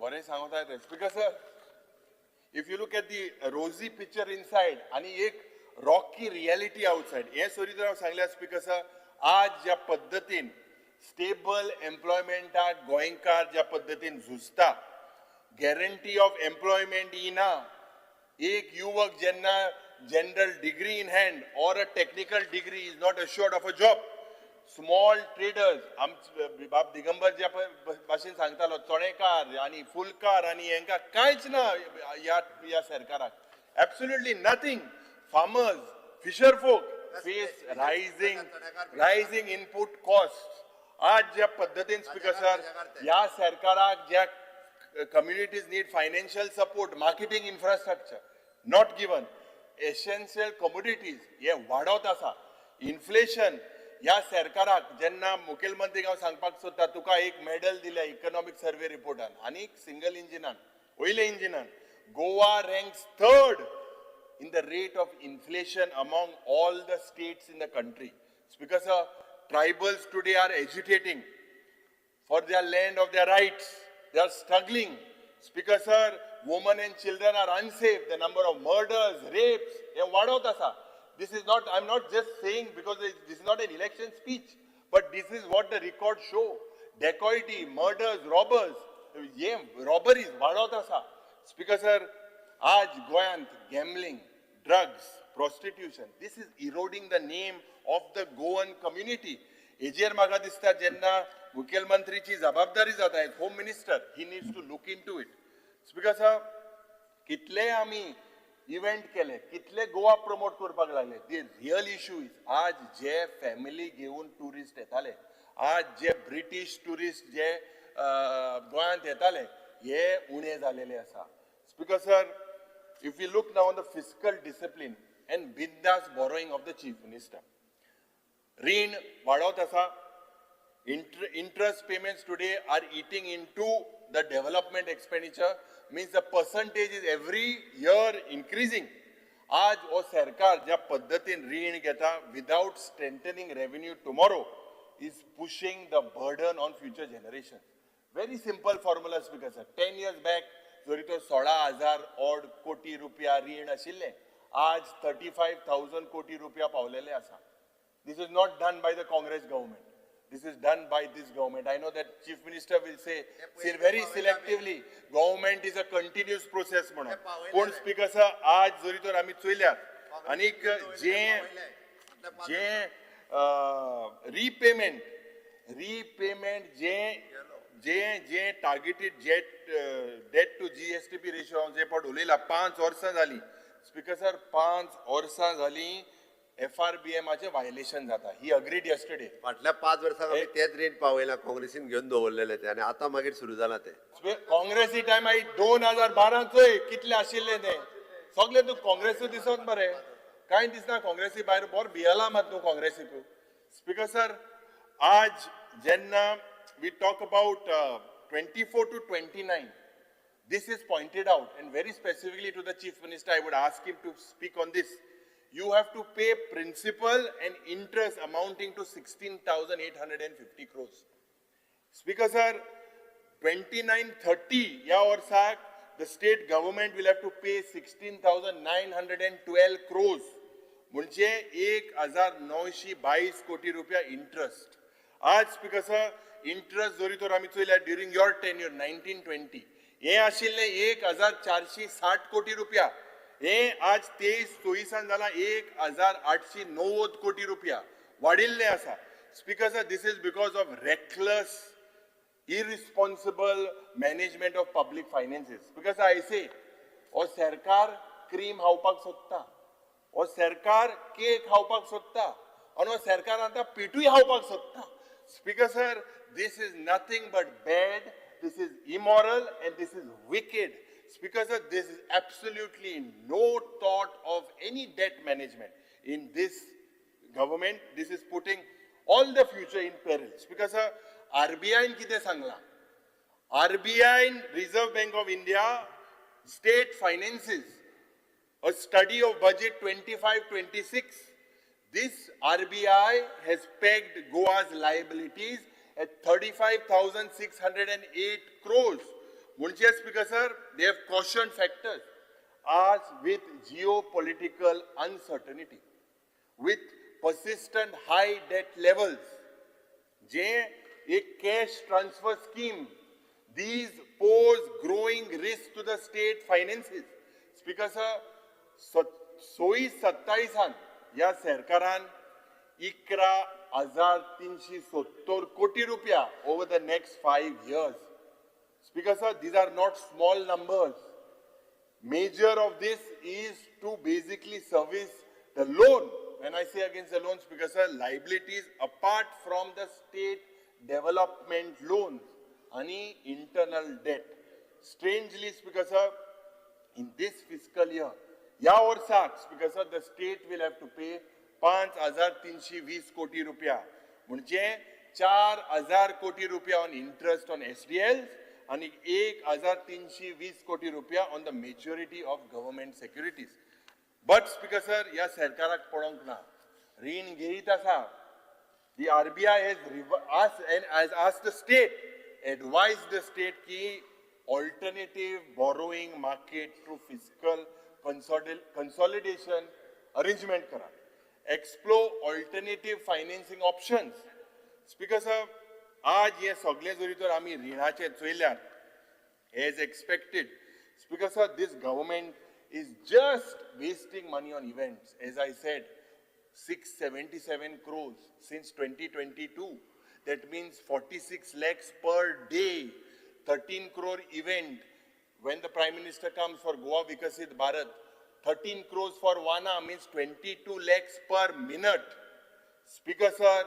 बरें सांगता येता speaker sir. If you look at the rosy picture inside आणि एक रॉकी रियालिटी आउटसाइड, हे सोरी तर हांव सांगल्या स्पीकर सर, आज ज्या पद्दतीन स्टेबल एम्प्लॉयमेंटाक गोंयकार ज्या पद्दतीन झुजता, गॅरंटी ऑफ एम्प्लॉयमेंट येना, एक युवक जेन्ना जनरल डिग्री इन हँड और a technical degree is not assured of a job. Small traders, बाब दिगंबर ज्या भाशेन सांगतालो, चोणेकार आणि फुलकार आणि हेंका कांयच ना या सरकाराक. Absolutely nothing. Farmers, fisher folk face rising input costs. आज ज्या पद्धतीन स्पीकर सर, या सरकाराक ज्या communities need financial support, marketing infrastructure, not given. Essential commodities हे वाडत आसा. Inflation, या सरकाराक जेन्ना मुखेलमंत्री हांव सांगपाक सोदता, तुका एक मेडल दिल्या इकॉनॉमिक सर्वे रिपोर्टान आनी सिंगल इंजिनान, वयल्या इंजिनान, Goa ranks 3rd in the rate of inflation among all the states in the country. Because tribals today are agitating for their land, of their rights. They are struggling. Speaker sir, women and children are unsafe. The number of murders, rapes, this is not, I'm not just saying because this is not an election speech, but this is what the records show. Dacoity, murders, robbers, robberies, Speaker sir, आज गोयांत gambling, drugs, prostitution, this is eroding the name of the Goan community. हेजेर म्हाका दिसता जेन्ना मुखेलमंत्रीची जबाबदारी जाता age home minister, he needs to look into it. Speaker sir, कितले आमी इव्हेंट केले, कितले गोवा प्रमोट करपाक लागले. दी रियल इश्यू इज आज जे फॅमिली घेऊन टुरिस्ट येताले, आज जे ब्रिटीश टुरिस्ट जे गोंयांत येताले, हे उणे जालेले आसा. Speaker sir, if you look now on the fiscal discipline and bindas borrowing of the chief minister, रीण वाडत आसा. Interest payments today are eating into the development expenditure, means the percentage is every year increasing. आज ओ सरकार ज्या पद्धतीन रीण घेता without strengthening revenue tomorrow is pushing the burden on future generations. Very simple formula, Speaker sir. 10 years back, जरी तो 16,000 odd कोटी रुपया रीण आशिल्ले, आज 35,000 कोटी रुपया पावलेले आसा. This is not done by the Congress government. This is done by this government. I know that Chief Minister will say very selectively, government is a continuous process म्हणून. पण स्पीकर सर, आज जरी तर आम्ही चोयल्यात, आनीक जे रिपेमेंट जे targeted debt to GSTP ratio जे पट उलयला 5 वर्सां जाली. स्पीकर सर, 5 वर्सां जाली FRBMचे वायलेशन जाता. He agreed yesterday. फाटल्या 5 वर्सांक आमी तेच रीण पावयला, काँग्रेसीन घेवन दवरलेले ते, आनी आतां मागीर सुरू जाला ते. काँग्रेसी टायम 2012 चोय कितले आशिल्ले ते सगळे. तू काँग्रेसी दिसत मरे, कांय दिसना काँग्रेसी भायर. बोर भियला मात तू काँग्रेसीक. स्पीकर सर, आज जेन्ना we talk about 24 to 29, this is pointed out and very specifically to the Chief Minister, I would ask him to speak on this. You have to pay principal and interest amounting to 16,850 crores. Speaker sir, 29-30 या वर्साक the state government will have to pay 16,912 crores. म्हणजे 1,922 कोटी रुपया interest. आज speaker sir, interest जरी तर आमी चोयल्या during your tenure 1920 हे आशिल्ले 1,460 कोटी रुपया. हे आज 23-24 जाला 1,890 कोटी रुपया वाडिल्ले आसा. Speaker sir, this is because of reckless, irresponsible management of public finances. Because I say, ओ सरकार क्रीम खावपाक सोदता, ओ सरकार केक खावपाक सोदता, आणि ओ सरकार आता पिठूय खावपाक सोदता. Speaker sir, this is nothing but bad, this is immoral and this is wicked. Speaker sir, there is absolutely no thought of any debt management in this government. This is putting all the future in peril. Speaker sir, RBI कितें Sangla? RBI, Reserve Bank of India, state finances, a study of budget 25-26. This RBI has pegged Goa's liabilities at 35,608 crores. Munche Speaker sir, they have cautioned factors as with geopolitical uncertainty, with persistent high debt levels, a cash transfer scheme, these pose growing risk to the state finances. Speaker sir, 27 या सरकारान 11,370 कोटी रुपया over the next 5 years. Speaker sir, these are not small numbers. Major of this is to basically service the loan. When I say against the loans, Speaker sir, liabilities apart from the state development loans, any internal debt. Strangely, Speaker sir, in this fiscal year, या वर्साक Speaker sir, the state will have to pay 5,320 कोटी रुपया, म्हणजे 4,000 कोटी रुपया on interest on SDLs आणि 1,320 कोटी रुपया on the maturity of government securities. But Speaker sir, या सरकाराक पडोंक ना, रीण घेयत आसा. The RBI has asked the state, advised the state ki alternative borrowing market through fiscal consolidation arrangement kara. Explore alternative financing options. Speaker sir, आज ये सगळे जरी तर आमी रिणाचे चोयल्यार, as expected, Speaker sir, this government is just wasting money on events. As I said, 677 crores since 2022. That means 46 lakhs per day, 13 crore event. When the Prime Minister comes for Goa Vikasit Bharat, 13 crores for Vana means 22 lakhs per minute. Speaker sir,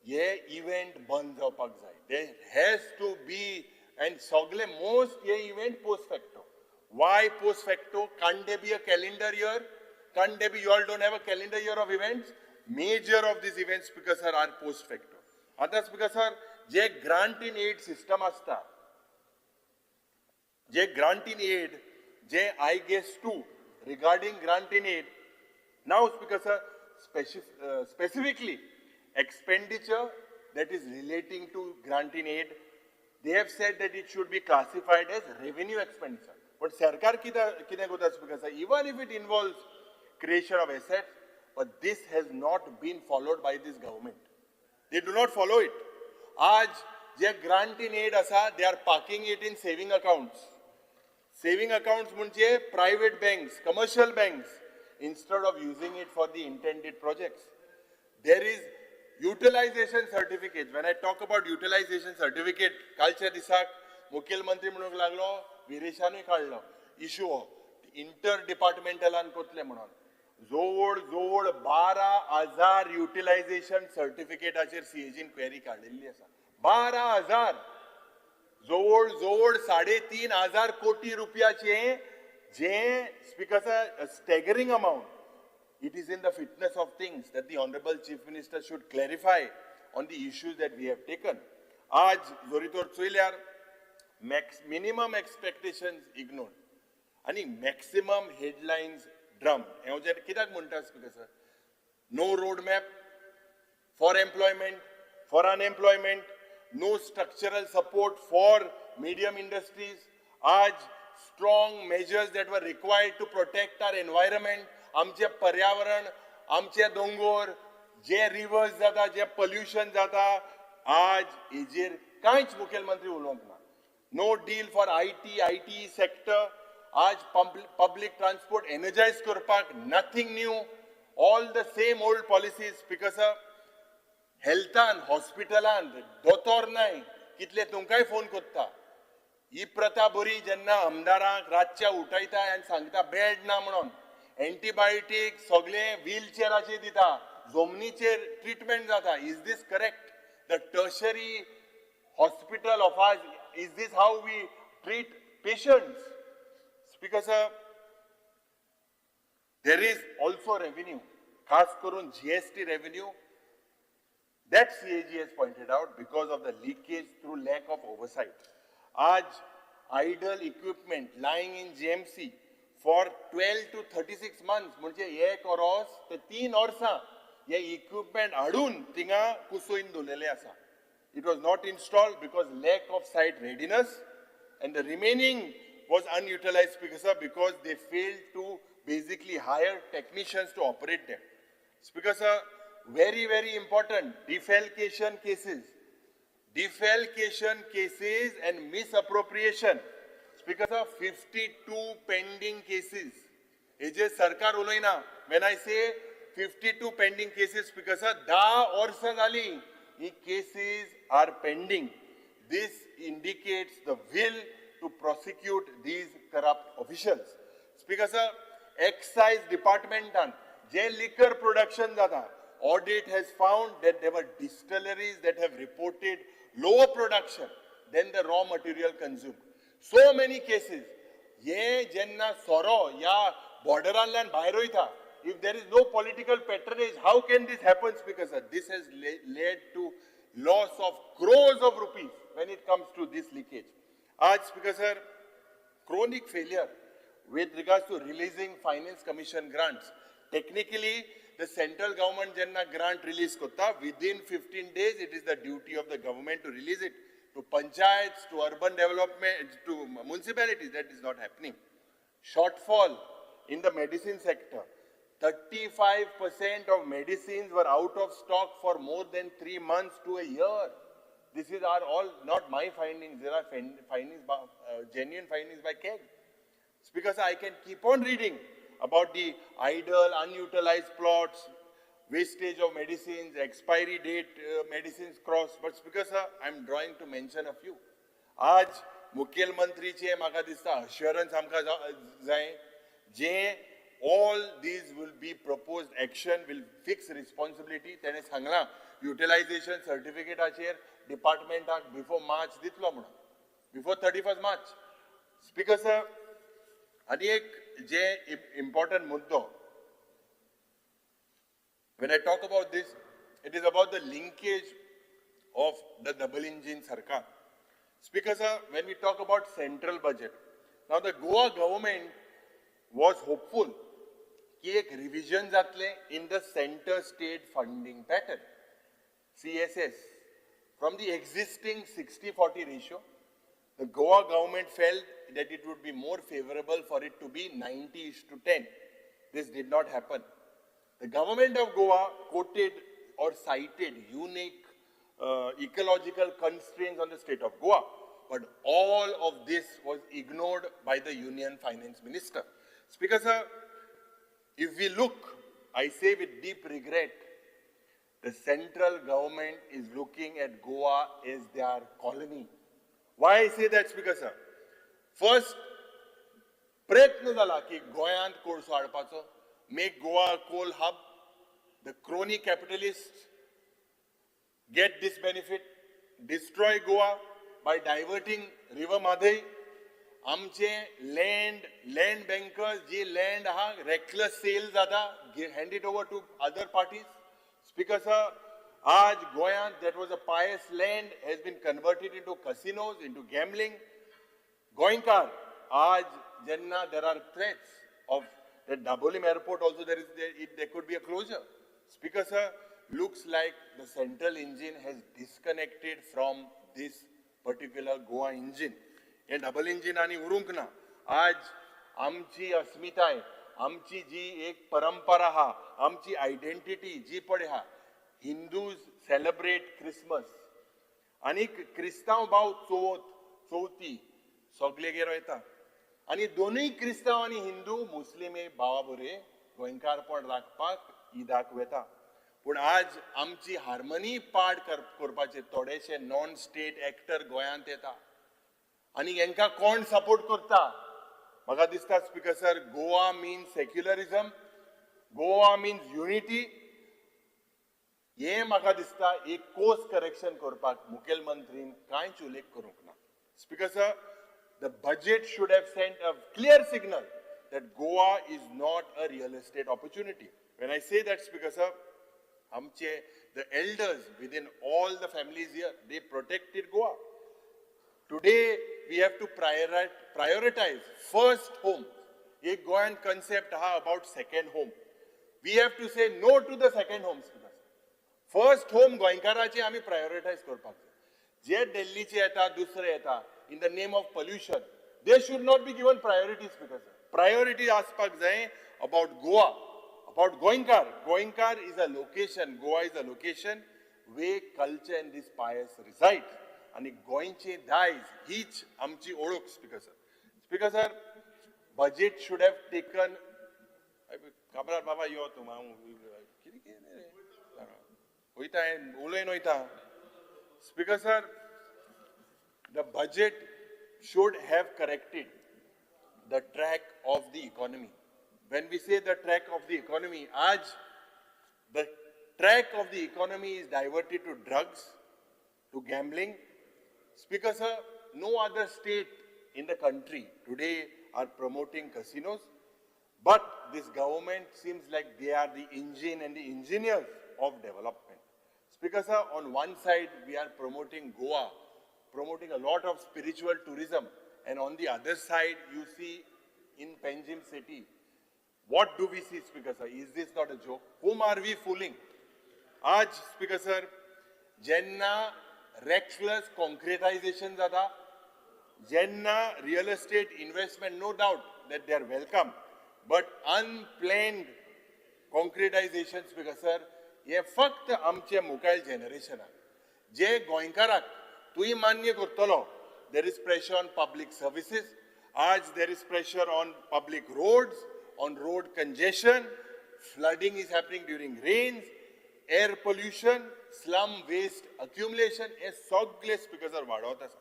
ये event बंद जावपाक जाय. There has to be, and सगळे most ये event post facto. Why post facto? Can't there be a calendar year? Can't there be, you all don't have a calendar year of events? Major of these events, Speaker sir, are post facto. आता Speaker sir, J grant in aid system असता, जे grant in aid, J I guess too, regarding grant in aid, now Speaker sir, specifically expenditure that is relating to grant in aid, they have said that it should be classified as revenue expenditure. But Sarkar kine gota Speaker sir, even if it involves creation of assets, but this has not been followed by this government. They do not follow it. Aaj je grant in aid asa, they are parking it in saving accounts. Saving accounts munche private banks, commercial banks, instead of using it for the intended projects. There is utilization certificate. When I talk about utilization certificate, kalcha disak मुख्यमंत्री म्हणूंक लागलो, विरेशानूय काडलो, issue हो, इंटरडिपार्टमेंटलान कोतले म्हणून. जवळ जवळ 12,000 utilisation सर्टिफिकेटाचेर सीएजीन query काडिल्ली आसा. 12,000 जवळ जवळ 3,500 कोटी रुपयाचे जे Speaker sir, staggering amount. It is in the fitness of things that the Honorable Chief Minister should clarify on the issues that we have taken. आज जोरीतोर चोयल्यार minimum expectations ignored आणि maximum headlines drum. हे जे कित्याक म्हणटा Speaker sir? No roadmap for employment, for unemployment, no structural support for medium industries. आज strong measures that were required to protect our environment, आमचे पर्यावरण, आमचे दोंगर, जे reverse जाता, जे pollution जाता, आज हेजेर कांयच मुखेलमंत्री उलोवंक ना. No deal for IT sector. आज public transport energize करपाक, nothing new. All the same old policies. Speaker sir, healthan, hospitalan, दोतोर नाय, कितले तुमकांय फोन कोत्ता. ही प्रथा बरी जेन्ना आमदारांक रातच्या उठयता आनी सांगता बेड ना म्हणून. एंटीबायोटीक सगळे व्हीलचेराचेर दिता, जमनीचेर ट्रीटमेंट जाता. Is this correct? The tertiary hospital of आज, is this how we treat patients? Speaker sir, there is also revenue, खास करून GST revenue, that CAG has pointed out because of the leakage through lack of oversight. आज idle equipment lying in GMC for 12 to 36 months, म्हणजे 1 verse ते 3 वर्सां हे equipment हाडून थिंगा कुसोइन दवरलेले आसा. It was not installed because lack of site readiness and the remaining was unutilized, Speaker sir, because they failed to basically hire technicians to operate them. Speaker sir, very, very important, defalcation cases and misappropriation. Speaker sir, 52 pending cases. Eje sarkar uloina. When I say 52 pending cases, Speaker sir, 10 वर्ष झाली. These cases are pending. This indicates the will to prosecute these corrupt officials. Speaker sir, excise department je liquor production jata, audit has found that there were distilleries that have reported lower production than the raw material consumed. So many cases. Ye jenna soro ya borderanland bhayar hoyta. If there is no political patronage, how can this happen, Speaker sir? This has led to loss of crores of rupees when it comes to this leakage. Aaj, Speaker sir, chronic failure with regards to releasing finance commission grants. Technically, the central government jenna grant release kotta, within 15 days, it is the duty of the government to release it to panchayats, to urban development, to municipalities. That is not happening. Shortfall in the medicine sector. 35% of medicines were out of stock for more than 3 months to a year. This is are all not my findings. There are findings, genuine findings by KEG. Speaker sir, I can keep on reading about the idle, unutilized plots, wastage of medicines, expiry date medicines crossed. But Speaker sir, I'm drawing to mention a few. आज मुख्यमंत्रीचे म्हाका दिसता assurance आमकां जाय जे all these will be proposed action will fix responsibility. तेणे Sangla utilization certificate department before March दितलो म्हणून, before 31st March. Speaker sir, आणि एक जे important मुद्दो. When I talk about this, it is about the linkage of the double engine Sarkar. Speaker sir, when we talk about central budget, now the Goa government was hopeful कि एक revision जातले in the center state funding pattern, CSS. From the existing 60-40 ratio, the Goa government felt that it would be more favorable for it to be 90:10. This did not happen. The government of Goa quoted or cited unique ecological constraints on the state of Goa, but all of this was ignored by the Union Finance Minister. Speaker sir, if we look, I say with deep regret, the central government is looking at Goa as their colony. Why I say that, Speaker sir? First, प्रयत्न जाला की गोयांत कोळसो हाडपाचो, make Goa a coal hub. The crony capitalists get this benefit, destroy Goa by diverting River Madhai. आमचे land bankers जी land हा reckless sale जाता, hand it over to other parties. Speaker sir, आज गोयांत that was a pious land has been converted into casinos, into gambling. Goinkar, आज jenna there are threats of the Dabolim airport also there could be a closure. Speaker sir, looks like the central engine has disconnected from this particular Goa engine. हे double engine आणि उरूंक ना. आज आमची अस्मिताय, आमची जी एक परंपरा हा, आमची आयडेंटिटी जी पडे हा, हिंदूज सेलिब्रेट क्रिसमस आणि क्रिस्तांव भाव चवथी सगळेगेर वयता आणि दोनूय क्रिस्तांव आणि हिंदू मुस्लिम भावा बरे गोंयकारपण राखपाक ईदाक वता. पूण आज आमची हार्मनी पाड करपाचे थोडेशे नॉन स्टेट एक्टर गोंयांत येता आणि हांकां कोण सपोर्ट करता? म्हाका दिसता speaker sir, Goa means secularism, Goa means unity. हे म्हाका दिसता एक कोर्स करेक्शन करपाक मुखेलमंत्रीन कांयच उल्लेख करूंक ना. Speaker sir, the budget should have sent a clear signal that Goa is not a real estate opportunity. When I say that, Speaker sir, the elders within all the families here, they protected Goa. Today, we have to prioritize first home. A Goan concept about second home. We have to say no to the second home. First home Goinkarache आमी prioritize करपाक. जे दिल्लीचे येता दुसरे येता in the name of pollution, they should not be given priorities because priority aspak जाय about Goa, about Goinkar. Goinkar is a location, Goa is a location where culture and these pious reside. आणि गोंयचे दायज हीच आमची ओळख speaker sir. Speaker sir, budget should have taken काबरार बाबा यो तू हांव कितें कितें रे वयता उलयन वयता. Speaker sir, the budget should have corrected the track of the economy. When we say the track of the economy, the track of the economy is diverted to drugs, to gambling. Speaker sir, no other state in the country today are promoting casinos, but this government seems like they are the engine and the engineers of development. Speaker sir, on one side we are promoting Goa, promoting a lot of spiritual tourism, and on the other side you see in Panjim city, what do we see, Speaker sir? Is this not a joke? Whom are we fooling? Aaj, Speaker sir, jenna reckless concretization zada, jenna real estate investment, no doubt that they are welcome, but unplanned concretization, Speaker sir, ye fakt amche mobile generation je goinkarak tui manya kurtalo. There is pressure on public services. Aaj there is pressure on public roads, on road congestion, flooding is happening during rains, air pollution, slum waste accumulation, हे सगळे speaker sir वाढवत आसा.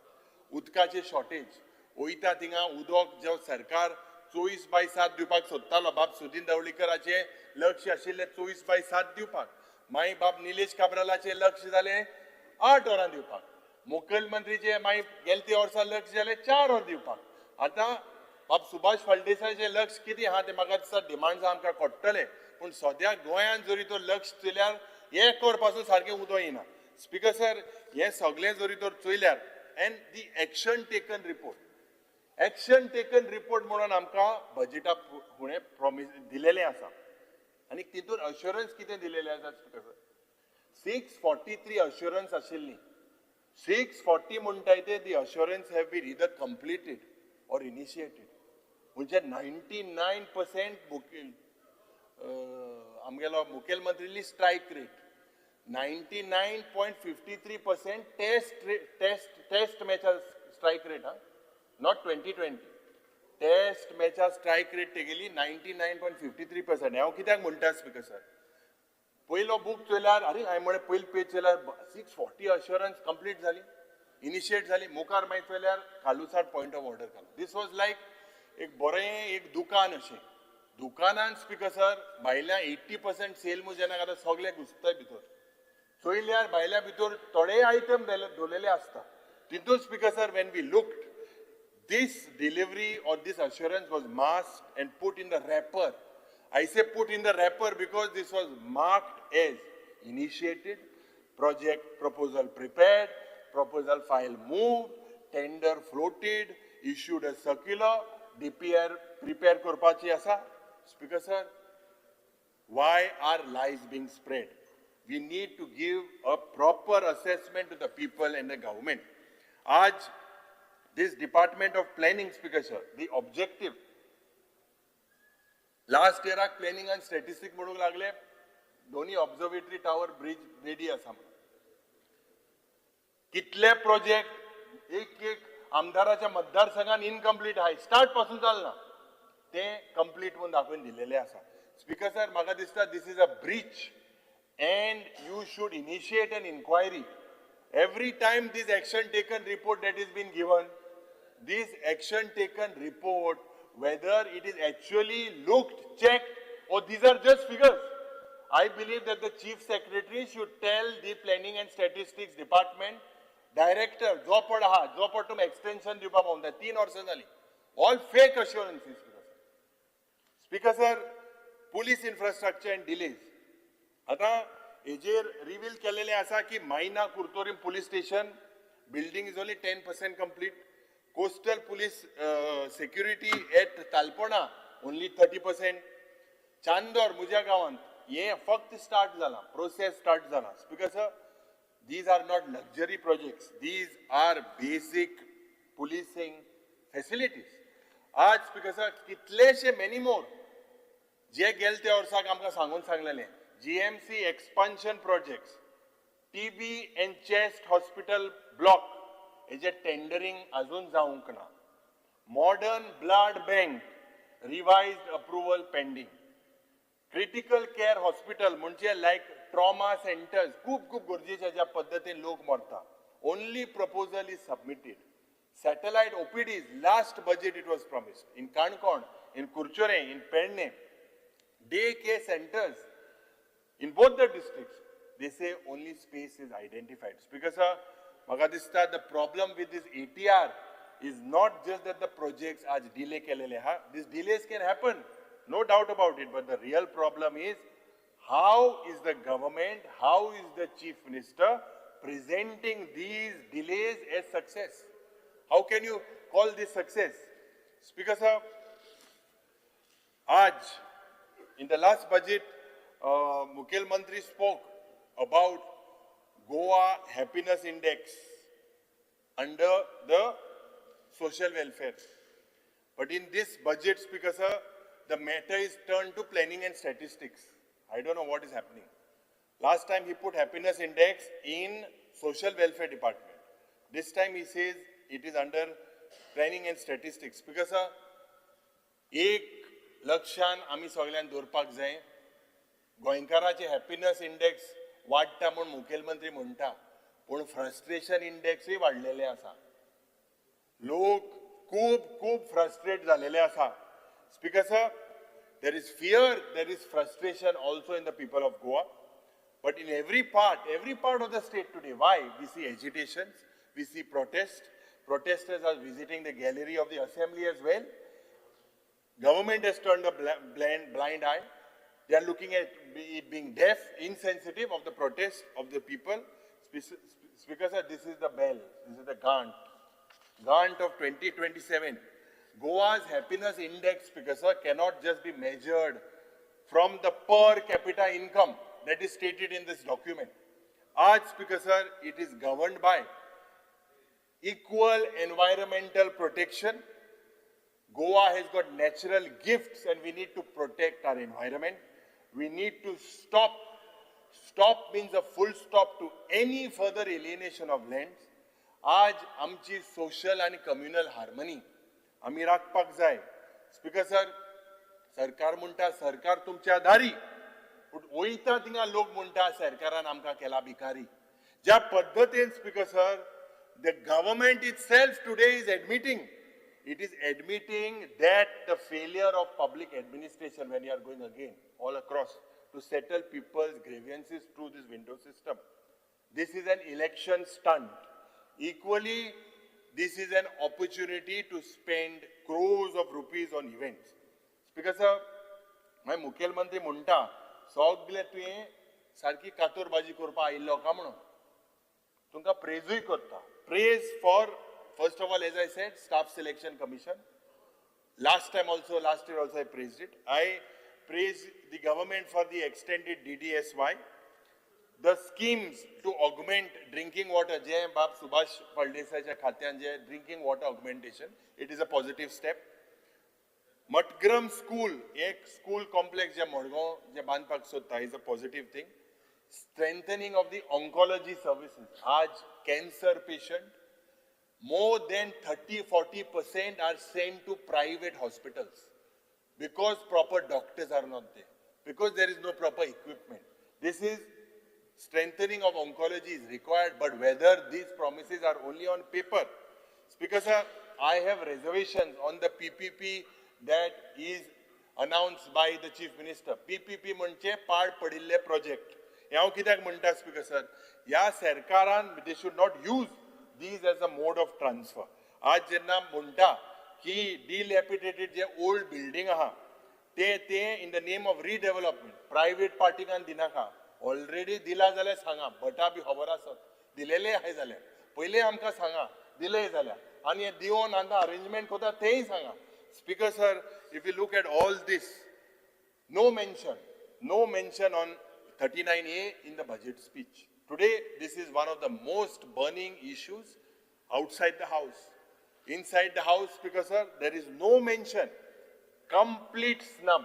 उदकाचे shortage वयता थिंगा उदक जे सरकार 24/7 दिवपाक सोदतालो, बाब सुदीन दवळीकराचे लक्ष आशिल्ले 24/7 दिवपाक, माई बाब निलेश काब्रालाचे लक्ष जाले 8 वरां दिवपाक, मुखेलमंत्रीचे माई गेलते वर्सा लक्ष जाले 4 वर दिवपाक. आता बाब सुभाष फळदेसायचे लक्ष किती हा ते म्हाका दिसता डिमांड्स आमकां कोट्टले, पूण सद्या गोंयांत जरी तो लक्ष चयल्यार 1 वर पासून सारकें उदक येना. स्पीकर सर, हे सगळें जरी तर चयल्यार and the action taken report म्हणून आमकां बजेटा फुडें प्रॉमिस दिलेलें आसा, आनी तितून अश्युरन्स कितें दिलेलें आसा स्पीकर सर? 643 अश्युरन्स आशिल्लीं. 640 म्हणटाय ते the assurance have been either completed or initiated. म्हणजे 99% आमगेलो मुखेलमंत्रीली स्ट्राइक रेट, 99.53% टेस्ट मॅचा स्ट्राइक रेट, नॉट 2020 टेस्ट मॅचा स्ट्राइक रेट तेगेली 99.53%. हांव कित्याक म्हणटा स्पीकर सर, पयलो बूक चयल्यार अरे हांवें म्हळें पयली पेज चयल्यार 640 अश्युरन्स कंप्लीट जाली, इनिशिएट जाली. मुखार मागीर चयल्यार खालूसार पॉयंट ऑफ ऑर्डर घालो. दीस वॉज लायक एक बरें एक दुकान अशें. दुकानान स्पीकर सर भायल्या 80% सेल जेन्ना घालता सगळे घुसताय भितर. चयल्यार भायल्या भितर थोडे आयटम दवरलेले आसता. तितून speaker sir when we looked this delivery or this assurance was masked and put in the wrapper. I say put in the wrapper because this was marked as initiated, project proposal prepared, proposal file moved, tender floated, issued a circular, DPR prepare korpachi asa. Speaker sir, why are lies being spread? We need to give a proper assessment to the people and the government. Aaj, this Department of Planning, Speaker sir, the objective, last year planning and statistics म्हणूंक लागले दोन्ही observatory tower bridge ready आसा. कितले project एक आमदाराच्या मतदारसंघात incomplete आहे, start पासून चालना, ते कंप्लीट म्हणून दाखवून दिलेले आसा. स्पीकर सर, म्हाका दिसता this is a breach and you should initiate an inquiry. Every time this action taken report that is been given, this action taken report, whether it is actually looked, checked, or these are just figures. I believe that the Chief Secretary should tell the Planning and Statistics Department, Director, जो per extension दिवपा पावना 3 वर्सां जाली. All fake assurances. Speaker sir, police infrastructure and delays. आता हेजेर reveal केलेले आसा की मायना Curtorim police station building is only 10% complete. Coastal police security at Talpona only 30%. Chandor म्हज्या गांवांत हे फक्त स्टार्ट जाला, प्रोसेस स्टार्ट जाला. Speaker sir, These are not luxury projects. These are basic policing facilities. आज स्पीकर सर कितलेशे many more जे गेल त्या वर्साक आमकां सांगून सांगलेलें GMC expansion projects, TB and chest hospital block हेजे टेंडरिंग अजून जावंक ना. Modern blood bank revised approval pending. Critical care hospital म्हणजे like trauma centers खूप गरजेचे ज्या पद्धतीन लोक मरता. Only proposal is submitted. Satellite OPDs, last budget it was promised. In Kankon, in Kurchore, in Perne, day care centers, in both the districts, they say only space is identified. Speaker sir, Maga dista, the problem with this ATR is not just that the projects are delay kelele ha. These delays can happen, no doubt about it, but the real problem is how is the government, how is the chief minister presenting these delays as success? How can you call this success? Speaker sir, in the last budget, Mukhel Mantri spoke about Goa Happiness Index under the social welfare. But in this budget, Speaker sir, the matter is turned to planning and statistics. I don't know what is happening. Last time he put happiness index in social welfare department. This time he says it is under planning and statistics. Because एक लक्षान आमी सगळ्यान दवरपाक जाय गोंयकाराचे happiness index वाडटा म्हूण मुखेलमंत्री म्हणटा पूण फ्रस्ट्रेशन इंडेक्सूय वाडलेले आसा. लोक खूब फ्रस्ट्रेट जालेले आसा. Speaker sir, there is fear, there is frustration also in the people of Goa. But in every part of the state today, why? We see agitations, we see protests. Protesters are visiting the gallery of the assembly as well. Government has turned a blind eye. They are looking at it being deaf, insensitive of the protest of the people. Speaker sir, this is the bell, this is the Gantt of 2027. Goa's happiness index, Speaker sir, cannot just be measured from the per capita income that is stated in this document. Speaker sir, it is governed by equal environmental protection. Goa has got natural gifts and we need to protect our environment. We need to stop. Stop means a full stop to any further alienation of lands. आज आमची social and communal harmony आमी राखपाक जाय. Speaker sir, सरकार म्हणटा सरकार तुमच्या दारी, पूण वयता थिंगा लोक म्हणटा सरकारान आमकां केला भिकारी. ज्या पद्धतीन speaker sir, the government itself today is admitting that the failure of public administration when you are going again all across to settle people's grievances through this window system. This is an election stunt. Equally, this is an opportunity to spend crores of rupees on events. Speaker sir, my Mukhel Mantri म्हणटा सगळे तुवें सारकी कातोरबाजी करपा आयिल्लो का म्हणून तुमकां प्रेजूय करता. Praise for, first of all, as I said, Staff Selection Commission. Last year also I praised it. I praise the government for the extended DDSY. The schemes to augment drinking water, Jai Bab Subhash Paldesaiच्या खात्यान जे drinking water augmentation, it is a positive step. Matgram School, एक school complex जे मडगांव जे बांदपाक सोदता is a positive thing. Strengthening of the oncology services. आज cancer patient, more than 30-40% are sent to private hospitals because proper doctors are not there, because there is no proper equipment. This is strengthening of oncology is required, but whether these promises are only on paper. Speaker sir, I have reservations on the PPP that is announced by the Chief Minister. PPP म्हणजे पाड पडिल्ले project. हांव कित्याक म्हणटा speaker sir, ह्या सरकारान they should not use these as a mode of transfer. आज जेन्ना म्हणटा की dilapidated जे old building आहा ते in the name of redevelopment private पार्टीकान दिनाका. ऑलरेडी दिला जाल्यार सांगा, भटा बी खबर आसत दिलेले आहाय जाल्यार पयले आमकां सांगा दिले जाल्यार आनी दिवन आतां अरेंजमेंट कोता तेय सांगा. Speaker sir, if you look at all this, no mention on 39A in the budget speech. Today, this is one of the most burning issues outside the house. Inside the house, Speaker sir, there is no mention. Complete snub.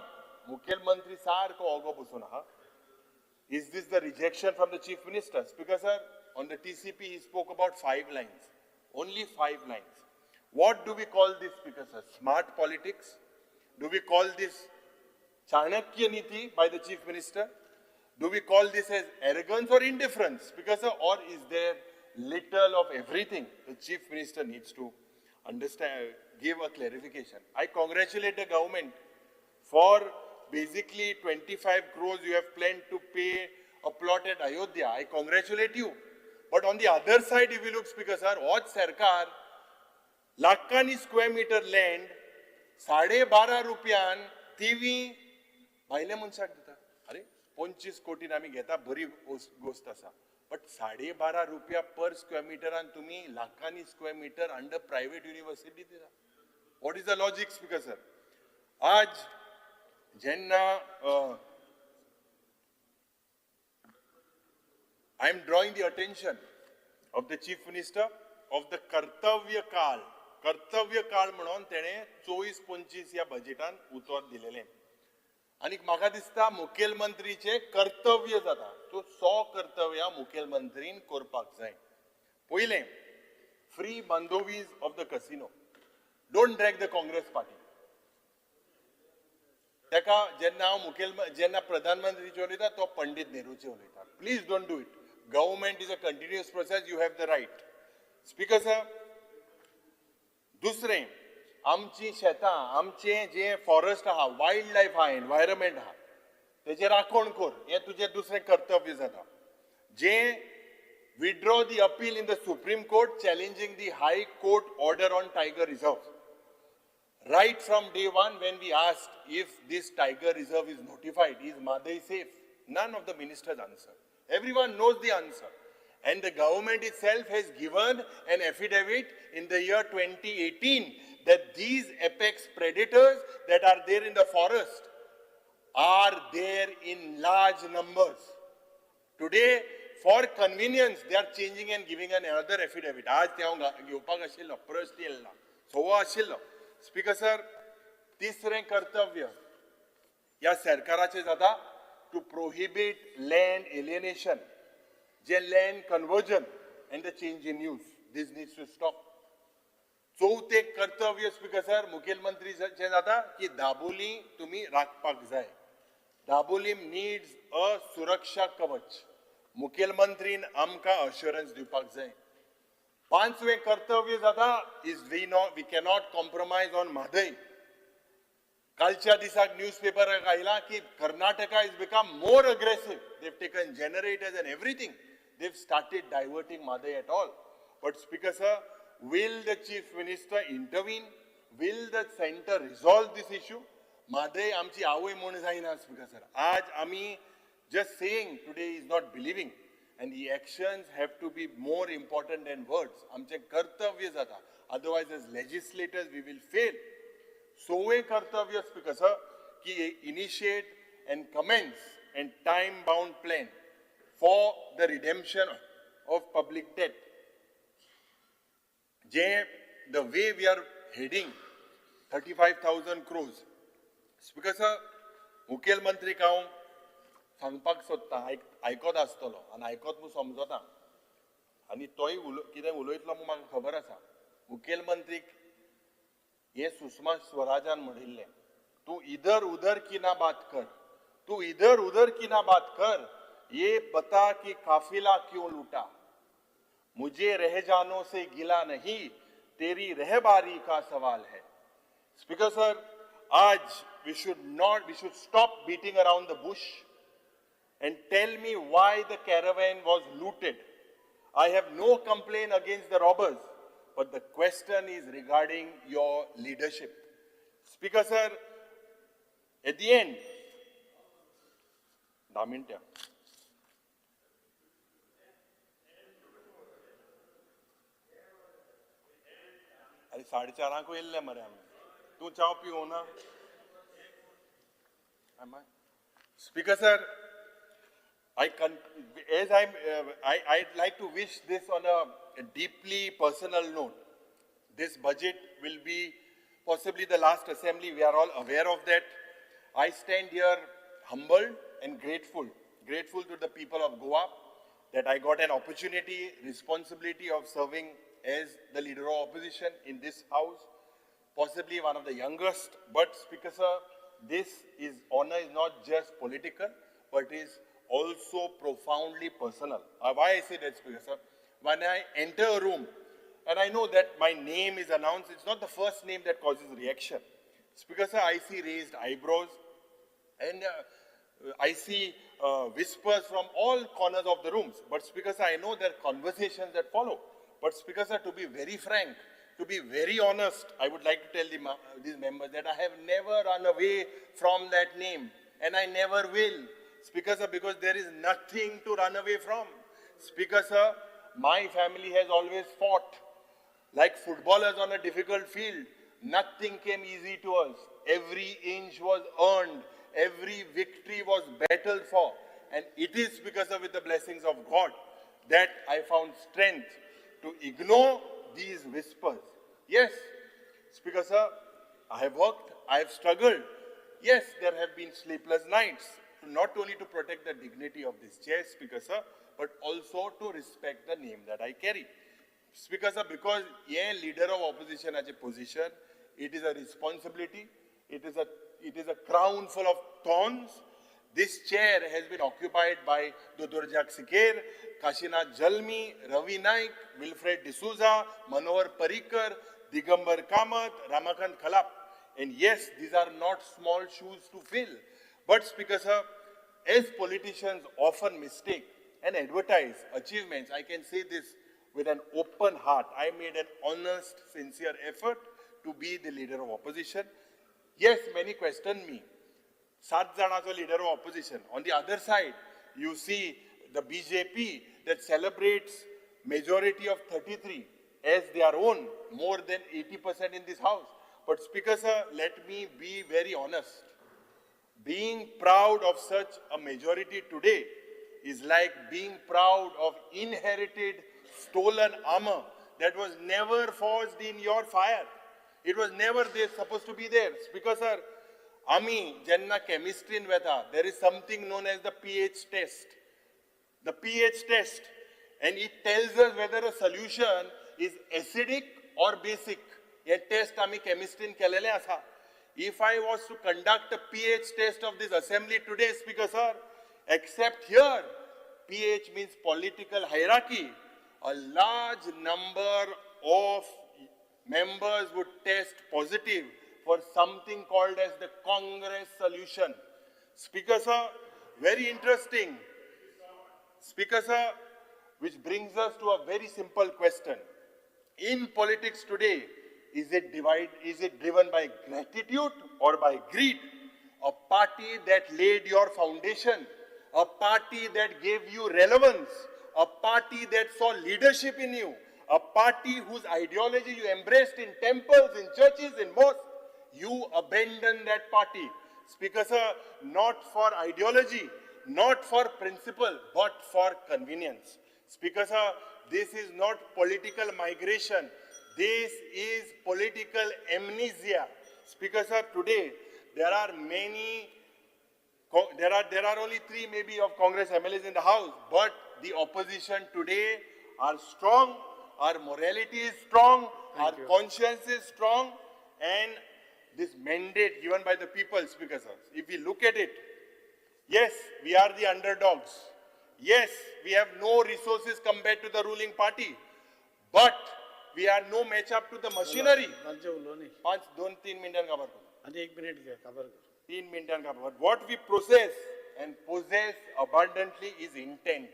Mukhyamantri sarko ogo busun ha. Is this the rejection from the Chief Minister? Speaker sir, on the TCP he spoke about 5 lines. Only 5 lines. What do we call this, Speaker sir? Smart politics? Do we call this Chanakya Niti by the Chief Minister? Do we call this as arrogance or indifference? Speaker sir, or is there little of everything? The Chief Minister needs to understand, give a clarification. I congratulate the government for basically 25 crores you have planned to pay a plot at Ayodhya. I congratulate you. But on the other side, if you look, Speaker sir, what Sarkar, लाखांनी square metre land 12.5 रुपयान TV भायल्या मनशाक दिता. अरे 25 कोटीन आमी घेता, बरी गोष्ट आसा. बट 12.5 रुपया पर स्क्वेअर मीटरान तुम्ही लाखांनी square metre under private university दिता. What is the logic, speaker sir? आज जेन्ना I am drawing the attention of the Chief Minister of the कर्तव्य काळ म्हणून तेणे 24-25 या बजेटान उतर दिलेले. आणि म्हाका दिसता मुखेलमंत्रीचे कर्तव्य जाता. तो 100 कर्तव्य मुखेलमंत्रीन करपाक जाय. पहिले, फ्री बांदोवीज of the casino. Don't drag the Congress party. तेका जेन्ना प्रधानमंत्रीचे उलयता तो पंडित नेहरूचे उलयता. Please don't do it. Government is a continuous process. You have the right. Speaker sir, दुसरे आमची शेतां, आमचे जे फॉरेस्ट आहा, वायल्ड लायफ आहा, एनवायरमेंट आहा, तेजे राखण कर. हे तुझे दुसरे कर्तव्य जाता. जे withdraw the appeal in the Supreme Court challenging the High Court order on Tiger Reserve. Right from day one, when we asked if this Tiger Reserve is notified, is Madai safe? None of the ministers answered. Everyone knows the answer. And the government itself has given an affidavit in the year 2018 that these apex predators that are there in the forest are there in large numbers. Today, for convenience, they are changing and giving another affidavit. आज ते हांव घेवपाक आशिल्लो, प्रश्न येयल्लो, सवा आशिल्लो. Speaker sir, तिसरें कर्तव्य या सरकाराचे जाता to prohibit land alienation, land conversion and the change in use. This needs to stop. चौथे कर्तव्य, स्पीकर सर, मुखेलमंत्रीचे जाता की दाबोली तुम्ही राखपाक जाय. दाबोली needs a सुरक्षा कवच. मुखेलमंत्रीन आमकां assurance दिवपाक जाय. पांचवें कर्तव्य जाता is we cannot compromise on Madai. कालच्या दिसाक न्यूजपेपराक आयला की Karnataka is become more aggressive. They've taken generators and everything. They've started diverting Madai at all. But Speaker sir, will the Chief Minister intervene? Will the center resolve this issue? Madai आमची आवय म्हूण जायना, Speaker sir. आज आमी just saying today is not believing, and the actions have to be more important than words. आमचे कर्तव्य जाता. Otherwise, as legislators, we will fail. सोवे कर्तव्य, स्पीकर सर, कि initiate and commence and time-bound plan for the redemption of public debt. The way we are heading, 35,000 crores. Speaker sir, मुखेलमंत्री हांव सांगपाक सोदता, आयकत आसतलो आनी आयकत मूं समजता. आनी तोय कितें उलयतलो मूं म्हाका खबर आसा. मुखेलमंत्रीक ये सुषमा स्वराजान म्हणिल्ले, तू इधर उधर की ना बात कर, तू इधर उधर की ना बात कर, ये बता कि काफिला क्यों लूटा. मुझे रह जानो से गिला नहीं, तेरी रहबारी का सवाल है. स्पीकर सर, आज we should stop beating around the bush and tell me why the caravan was looted. I have no complaint against the robbers, but the question is regarding your leadership. Speaker sir, at the end, 10 minutes. अरे 4:30 को येल्ले मरे आमी. तू चाव पिवो ना? Speaker sir, I'd like to wish this on a deeply personal note. This budget will be possibly the last assembly. We are all aware of that. I stand here humbled and grateful to the people of Goa that I got an opportunity, responsibility of serving as the leader of opposition in this house, possibly one of the youngest. But Speaker Sir, this honor is not just political, but is also profoundly personal. Why I say that, Speaker Sir? When I enter a room, and I know that my name is announced, it's not the first name that causes reaction. Speaker Sir, I see raised eyebrows, and I see whispers from all corners of the rooms. But Speaker Sir, I know there are conversations that follow. But Speaker Sir, to be very frank, to be very honest, I would like to tell these members that I have never run away from that name, and I never will. Speaker Sir, because there is nothing to run away from. Speaker Sir, my family has always fought like footballers on a difficult field. Nothing came easy to us. Every inch was earned. Every victory was battled for. And it is because of with the blessings of God that I found strength to ignore these whispers. Yes, Speaker Sir, I have worked, I have struggled. Yes, there have been sleepless nights, not only to protect the dignity of this chair, Speaker Sir, but also to respect the name that I carry. Speaker Sir, because a leader of opposition as a position, it is a responsibility, it is a crown full of thorns. This chair has been occupied by Dudurjak Sikher, Kashinath Jalmi, Ravi Naik, Wilfred D'Souza, Manohar Parrikar, Digambar Kamath, Ramakant Khalap. And yes, these are not small shoes to fill. But Speaker Sir, as politicians often mistake and advertise achievements, I can say this with an open heart. I made an honest, sincere effort to be the leader of opposition. Yes, many question me. 7 janacho leader of opposition. On the other side, you see the BJP that celebrates majority of 33 as their own, more than 80% in this house. But Speaker Sir, let me be very honest. Being proud of such a majority today is like being proud of inherited stolen armor that was never forged in your fire. It was never there, supposed to be there. Speaker Sir, Ami, Jenna chemistry in Veta, there is something known as the pH test. The pH test. And it tells us whether a solution is acidic or basic. A test ami chemistry in kelele asa. If I was to conduct a pH test of this assembly today, Speaker Sir, except here, pH means political hierarchy. A large number of members would test positive for something called as the Congress solution. Speaker Sir, very interesting. Speaker Sir, which brings us to a very simple question. In politics today, is it driven by gratitude or by greed? A party that laid your foundation, a party that gave you relevance, a party that saw leadership in you, a party whose ideology you embraced in temples, in churches, in mosques, you abandon that party. Speaker Sir, not for ideology, not for principle, but for convenience. Speaker Sir, this is not political migration. This is political amnesia. Speaker Sir, today there are only 3 maybe of Congress MLAs in the House, but the opposition today are strong, our morality is strong, our conscience is strong, and this mandate given by the people, Speaker Sir, if we look at it, yes, we are the underdogs. Yes, we have no resources compared to the ruling party, but we are no match up to the machinery. 2-3 minutes का बात करो. 1 minute का cover. 3 minutes का बात. What we process and possess abundantly is intent.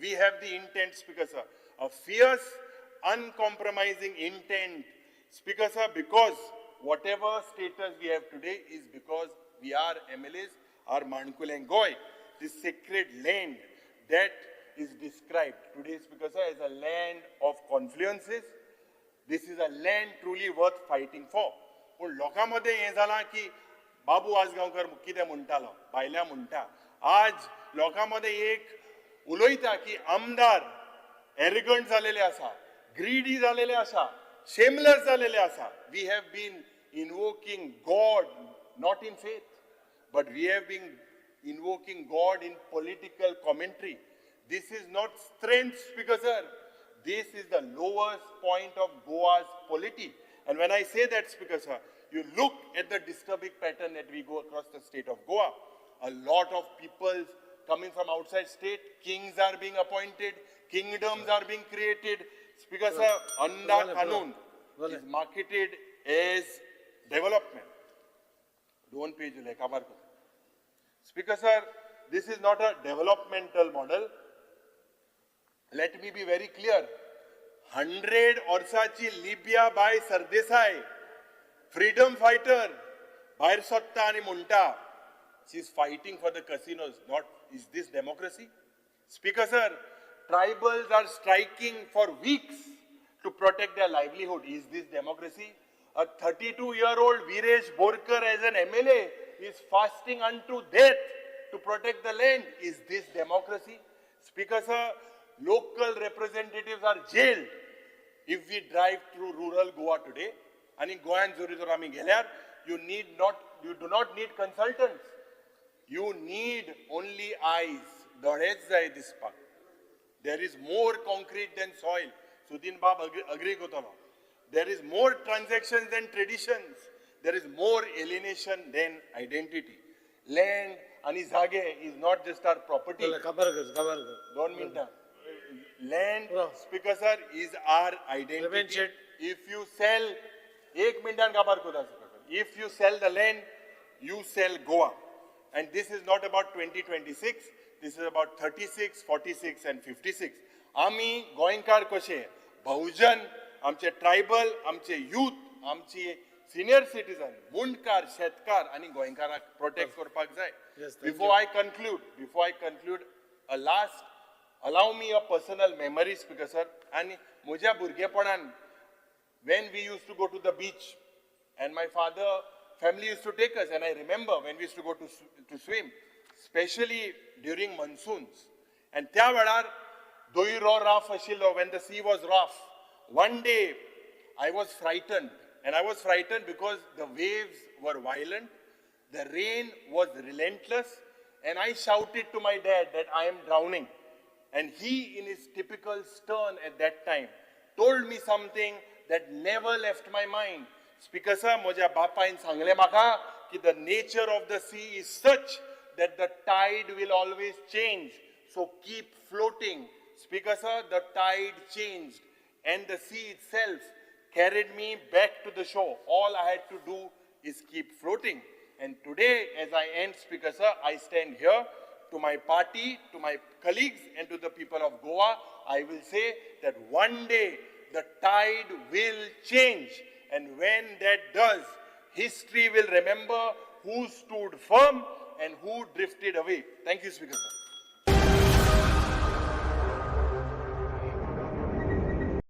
We have the intent, Speaker Sir, a fierce, uncompromising intent, Speaker Sir, because whatever status we have today is because we are MLAs, our Mankul and Goy, this sacred land that is described today, Speaker Sir, as a land of confluences. This is a land truly worth fighting for. पण लोकांमध्ये हे झाला की बाबू आसगांवकर कितें म्हणटालो, भायल्या म्हणटा. आज लोकांमध्ये एक उलोयता की आमदार एरिगंट जालेले आसा, ग्रीडी जालेले आसा, शेमलेस जालेले आसा. We have been invoking God not in faith, but we have been invoking God in political commentary. This is not strength, Speaker sir. This is the lowest point of Goa's polity. And when I say that, Speaker sir, you look at the disturbing pattern that we go across the state of Goa. A lot of people coming from outside state, kings are being appointed, kingdoms are being created. Speaker sir, Anda Kanun is marketed as development. Don't page like cover. Speaker sir, this is not a developmental model. Let me be very clear. 100 वर्साची लिबिया बाय Sardesai, freedom fighter, भायर सत्ता आणि म्हणटा, she is fighting for the casinos. Not, is this democracy? Speaker sir, tribals are striking for weeks to protect their livelihood. Is this democracy? A 32-year-old Viresh Borkar as an MLA is fasting unto death to protect the land. Is this democracy? Speaker sir, local representatives are jailed. If we drive through rural Goa today, and in Goan Zorizor ami gelyar, you do not need consultants. You need only eyes. Doळेच जाय दिसपाक. There is more concrete than soil. Sudin Bab agree kotalo. There is more transactions than traditions. There is more alienation than identity. Land ani zage is not just our property. Don't mean that. Land, Speaker sir, is our identity. If you sell, if you sell the land, you sell Goa. And this is not about 2026. This is about 36, 46 and 56. Ami Goenkar koshe, Bahujan, amche tribal, amche youth, amche senior citizen, Mundkar, Shetkar, ani Goenkarak protect korpak jay. Before I conclude, a last, allow me a personal memory, Speaker sir. And mujha burgepanan, when we used to go to the beach, and my family used to take us, and I remember when we used to go to swim, especially during monsoons. And त्या वेळार दोयरो rough आशिल्लो, when the sea was rough. One day, I was frightened, and I was frightened because the waves were violent, the rain was relentless, and I shouted to my dad that I am drowning. And he, in his typical stern at that time, told me something that never left my mind. Speaker sir, मोज्या बापायन सांगले म्हाका की the nature of the sea is such that the tide will always change. So keep floating. Speaker sir, the tide changed and the sea itself carried me back to the shore. All I had to do is keep floating. And today, as I end, Speaker sir, I stand here to my party, to my colleagues and to the people of Goa. I will say that one day the tide will change. And when that does, history will remember who stood firm and who drifted away. Thank you, Speaker sir.